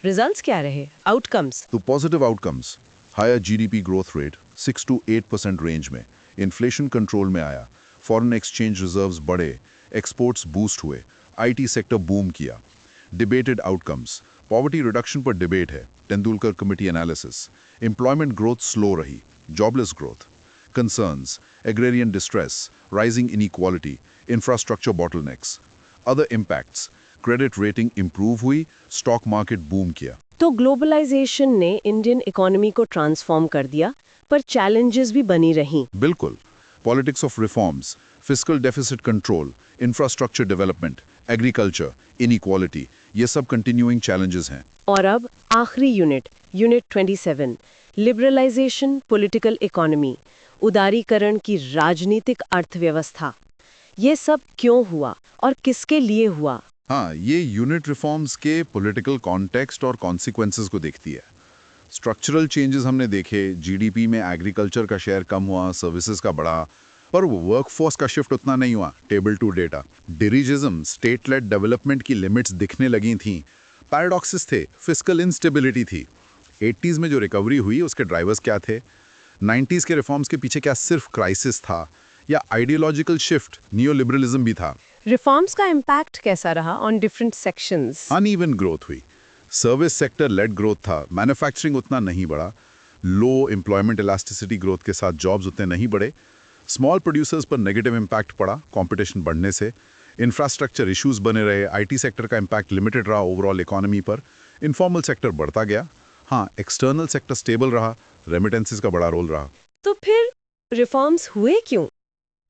रिजल्ट्स क्या रहे? आउटकम्स तो positive outcomes, higher GDP growth rate 6 to 8% range में, इन्फ्लेशन कंट्रोल में आया, फॉरेन एक्सचेंज रिजर्व्स बढ़े, एक्सपोर्ट्स बूस्ट हुए, IT सेक्टर बूम किया। डिबेटेड आउटकम्स, पॉवर्टी रिडक्शन पर डिबेट है, Tendulkar committee analysis, employment growth slow रही, jobless growth, concerns, agrarian distress, rising inequality, infrastructure bottlenecks. Other impacts, credit rating improve हुई, stock market boom किया। तो ग्लोबलाइजेशन ने इंडियन इकोनॉमी को ट्रांसफॉर्म कर दिया, पर चैलेंजेस भी बनी रहीं। बिल्कुल, politics of reforms, fiscal deficit control, infrastructure development, agriculture, inequality, ये सब कंटिन्यूइंग चैलेंजेस हैं। और अब आखिरी unit, unit 27, liberalisation, political economy, उदारीकरण की राजनीतिक अर्थव्यवस्था। ये सब क्यों हुआ और किसके लिए हुआ? हाँ, ये यूनिट रिफॉर्म्स के पॉलिटिकल कॉन्टेक्स्ट और कॉन्सिक्वेंसेस को देखती है। स्ट्रक्चरल चेंजेस हमने देखे, GDP में एग्रीकल्चर का शेयर कम हुआ, सर्विसेज का बढ़ा, पर वर्कफोर्स का शिफ्ट उतना नहीं हुआ। Table to data, dirigisme, state led development की लिमिट्स दिखने लगी थीं, पैराडॉक्सेस थे, फिस्कल इंस्टेबिलिटी थी। 80s में जो रिकवरी हुई उसके ड्राइवर्स क्या थे? 90s के रिफॉर्म्स के पीछे क्या सिर्फ क्राइसिस था या आइडियोलॉजिकल शिफ्ट, नियोलिबरलिज्म भी था? रिफॉर्म्स का इम्पैक्ट कैसा रहा on different sections? Uneven growth हुई, सर्विस सेक्टर लेड ग्रोथ था, मैन्युफैक्चरिंग उतना नहीं बढ़ा, लो एम्प्लॉयमेंट इलास्टिसिटी ग्रोथ के साथ जॉब्स उतने नहीं बढ़े, स्मॉल प्रोड्यूसर्स पर नेगेटिव इम्पैक्ट पड़ा कंपटीशन बढ़ने से, इंफ्रास्ट्रक्चर इश्यूज बने रहे, आईटी सेक्टर का इम्पैक्ट लिमिटेड रहा ओवरऑल इकोनॉमी पर, इनफॉर्मल सेक्टर बढ़ता गया। हाँ, एक्सटर्नल सेक्टर स्टेबल रहा, रेमिटेंसेस का बड़ा रोल रहा। तो फिर रिफॉर्म्स हुए क्यों?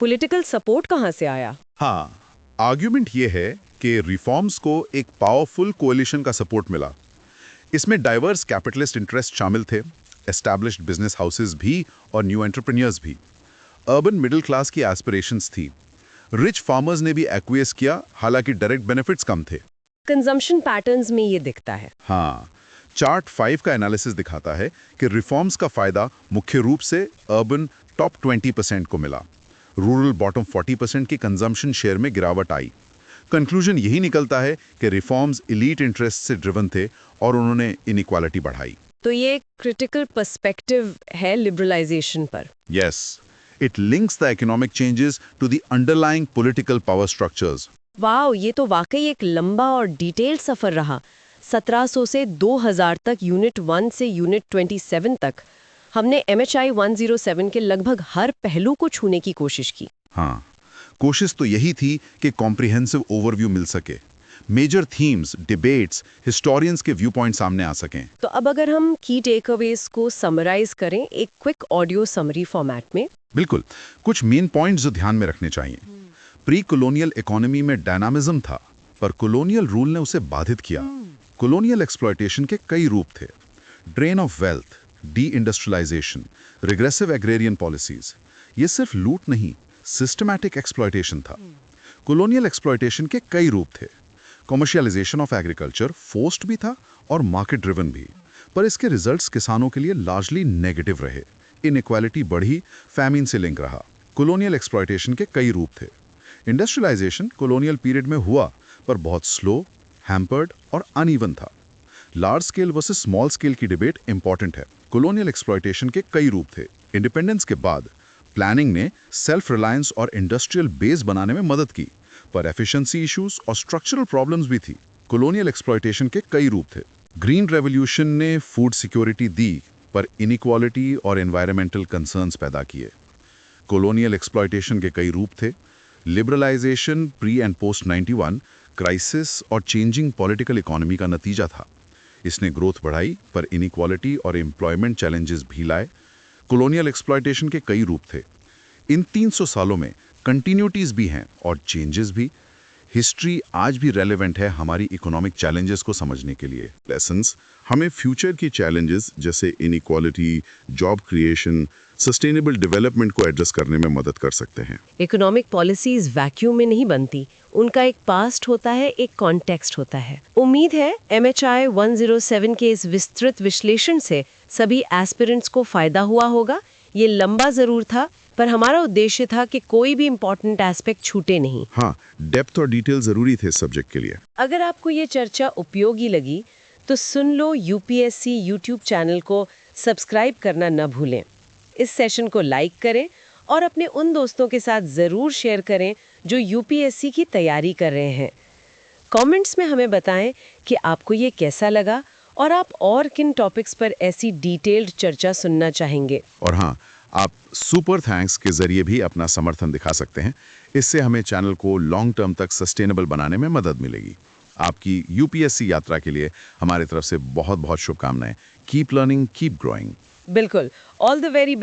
पॉलिटिकल सपोर्ट कहाँ से आया? हाँ, आर्ग्यूमेंट ये है कि रिफॉर्म्स को एक पावरफुल कोalition का सपोर्ट मिला। इसमें डाइवर्स कैपिटलिस्ट इंटरेस्ट शामिल थे, एस्टैब्लिश्ड बिजनेस हाउसेस भी और न्यू एंटरप्रेन्योर्स भी। अर्बन मिडिल क्लास की एस्पिरेशंस थी। रिच फार्मर्स ने भी एक्वियस किया, हालांकि डायरेक्ट बेनिफिट्स कम थे। कंजम्पशन पैटर्न्स में ये दिखता है। हाँ, चार्ट 5 का एनालिसिस दिखाता है कि रिफॉर्म्स का फायदा मुख्य रूप से अर्बन टॉप 20% को मिला। रूरल बॉटम 40% की कंजम्पशन शेयर में गिरावट आई। कंक्लूजन यही निकलता है कि रिफॉर्म्स एलीट इंटरेस्ट से ड्रिवन थे और उन्होंने इनइक्वालिटी बढ़ाई। तो ये क्रिटिकल पर्सपेक्टिव है लिबरलाइजेशन पर। Yes, it links the economic changes to the underlying political power structures. Wow, ये तो वाकई एक लंबा और डिटेल्ड सफर रहा। 1700 से 2000 तक यूनिट 1 से यूनिट 27 तक हमने MHI 107 के लगभग हर पहलू को छूने की कोशिश की। हाँ, कोशिश तो यही थी कि कॉम्प्रिहेंसिव ओवरव्यू मिल सके, मेजर थीम्स, डिबेट्स, हिस्टोरियंस के व्यू पॉइंट सामने आ सकें। तो अब अगर हम की टेकअवेज को समराइज करें एक क्विक ऑडियो समरी फॉर्मेट में। बिल्कुल, कुछ मेन पॉइंट्स जो ध्यान में रखने चाहिए। प्री कॉलोनियल इकोनॉमी में डायनामिज्म था, पर कॉलोनियल रूल ने उसे बाधित किया। कॉलोनियल एक्सप्लॉयटेशन के कई रूप थे, drain of wealth, deindustrialisation, regressive agrarian policies. ये सिर्फ लूट नहीं, सिस्टमैटिक एक्सप्लॉयटेशन था। कॉलोनियल एक्सप्लॉयटेशन के कई रूप थे, कमर्शियलाइजेशन ऑफ एग्रीकल्चर फोर्स्ड भी था और मार्केट ड्रिवन भी, पर इसके रिजल्ट्स किसानों के लिए लार्जली नेगेटिव रहे। इनइक्वालिटी बढ़ी, फैमिन से लिंक रहा। कॉलोनियल एक्सप्लॉयटेशन के कई रूप थे। इंडस्ट्रियलाइजेशन कॉलोनियल पीरियड में हुआ, पर बहुत स्लो, हैम्पर्ड और अनइवन था। Large scale versus small scale की डिबेट इंपॉर्टेंट है। कॉलोनियल एक्सप्लॉयटेशन के कई रूप थे। इंडिपेंडेंस के बाद प्लानिंग ने सेल्फ रिलायंस और इंडस्ट्रियल बेस बनाने में मदद की, पर एफिशिएंसी इश्यूज और स्ट्रक्चरल प्रॉब्लम्स भी थी। कॉलोनियल एक्सप्लॉयटेशन के कई रूप थे। ग्रीन रेवोल्यूशन ने फूड सिक्योरिटी दी, पर इनइक्वालिटी और एनवायरमेंटल कंसर्न्स पैदा किए। कॉलोनियल एक्सप्लॉयटेशन के कई रूप थे। Liberalisation pre and post 91 crisis और चेंजिंग पॉलिटिकल इकोनॉमी का नतीजा था। इसने ग्रोथ बढ़ाई, पर इनइक्वालिटी और एम्प्लॉयमेंट चैलेंजेस भी लाए। कॉलोनियल एक्सप्लॉयटेशन के कई रूप थे। इन 300 सालों में कंटिन्यूटीज भी हैं और चेंजेस भी। हिस्ट्री आज भी रेलेवेंट है हमारी इकोनॉमिक चैलेंजेस को समझने के लिए। लेसन्स हमें फ्यूचर की चैलेंजेस जैसे inequality, job creation, sustainable development को एड्रेस करने में मदद कर सकते हैं। इकोनॉमिक पॉलिसीज वैक्यूम में नहीं बनती, उनका एक पास्ट होता है, एक कॉन्टेक्स्ट होता है। उम्मीद है MHI 107 के इस विस्तृत विश्लेषण से सभी एस्पिरेंट्स को फायदा हुआ होगा। ये लंबा जरूर था, पर हमारा उद्देश्य था कि कोई भी इम्पोर्टेंट एस्पेक्ट छूटे नहीं। हाँ, डेप्थ और डिटेल जरूरी थे इस सब्जेक्ट के लिए। अगर आपको ये चर्चा उपयोगी लगी तो सुन लो UPSC YouTube चैनल को सब्सक्राइब करना न भूलें। इस सेशन को लाइक करें और अपने उन दोस्तों के साथ ज़रूर शेयर करें जो UPSC की तैयारी कर रहे हैं। कमेंट्स में हमें बताएं कि आपको ये कैसा लगा और आप और किन टॉपिक्स पर ऐसी डिटेल्ड चर्चा सुनना चाहेंगे। और हाँ, आप सुपर थैंक्स के जरिए भी अपना समर्थन दिखा सकते हैं। इससे हमें चैनल को लॉन्ग टर्म तक सस्टेनेबल बनाने में मदद मिलेगी। आपकी UPSC यात्रा के लिए हमारी तरफ से बहुत बहुत शुभकामनाएं। Keep learning, keep growing. बिल्कुल, ऑल द वेरी बेस्ट।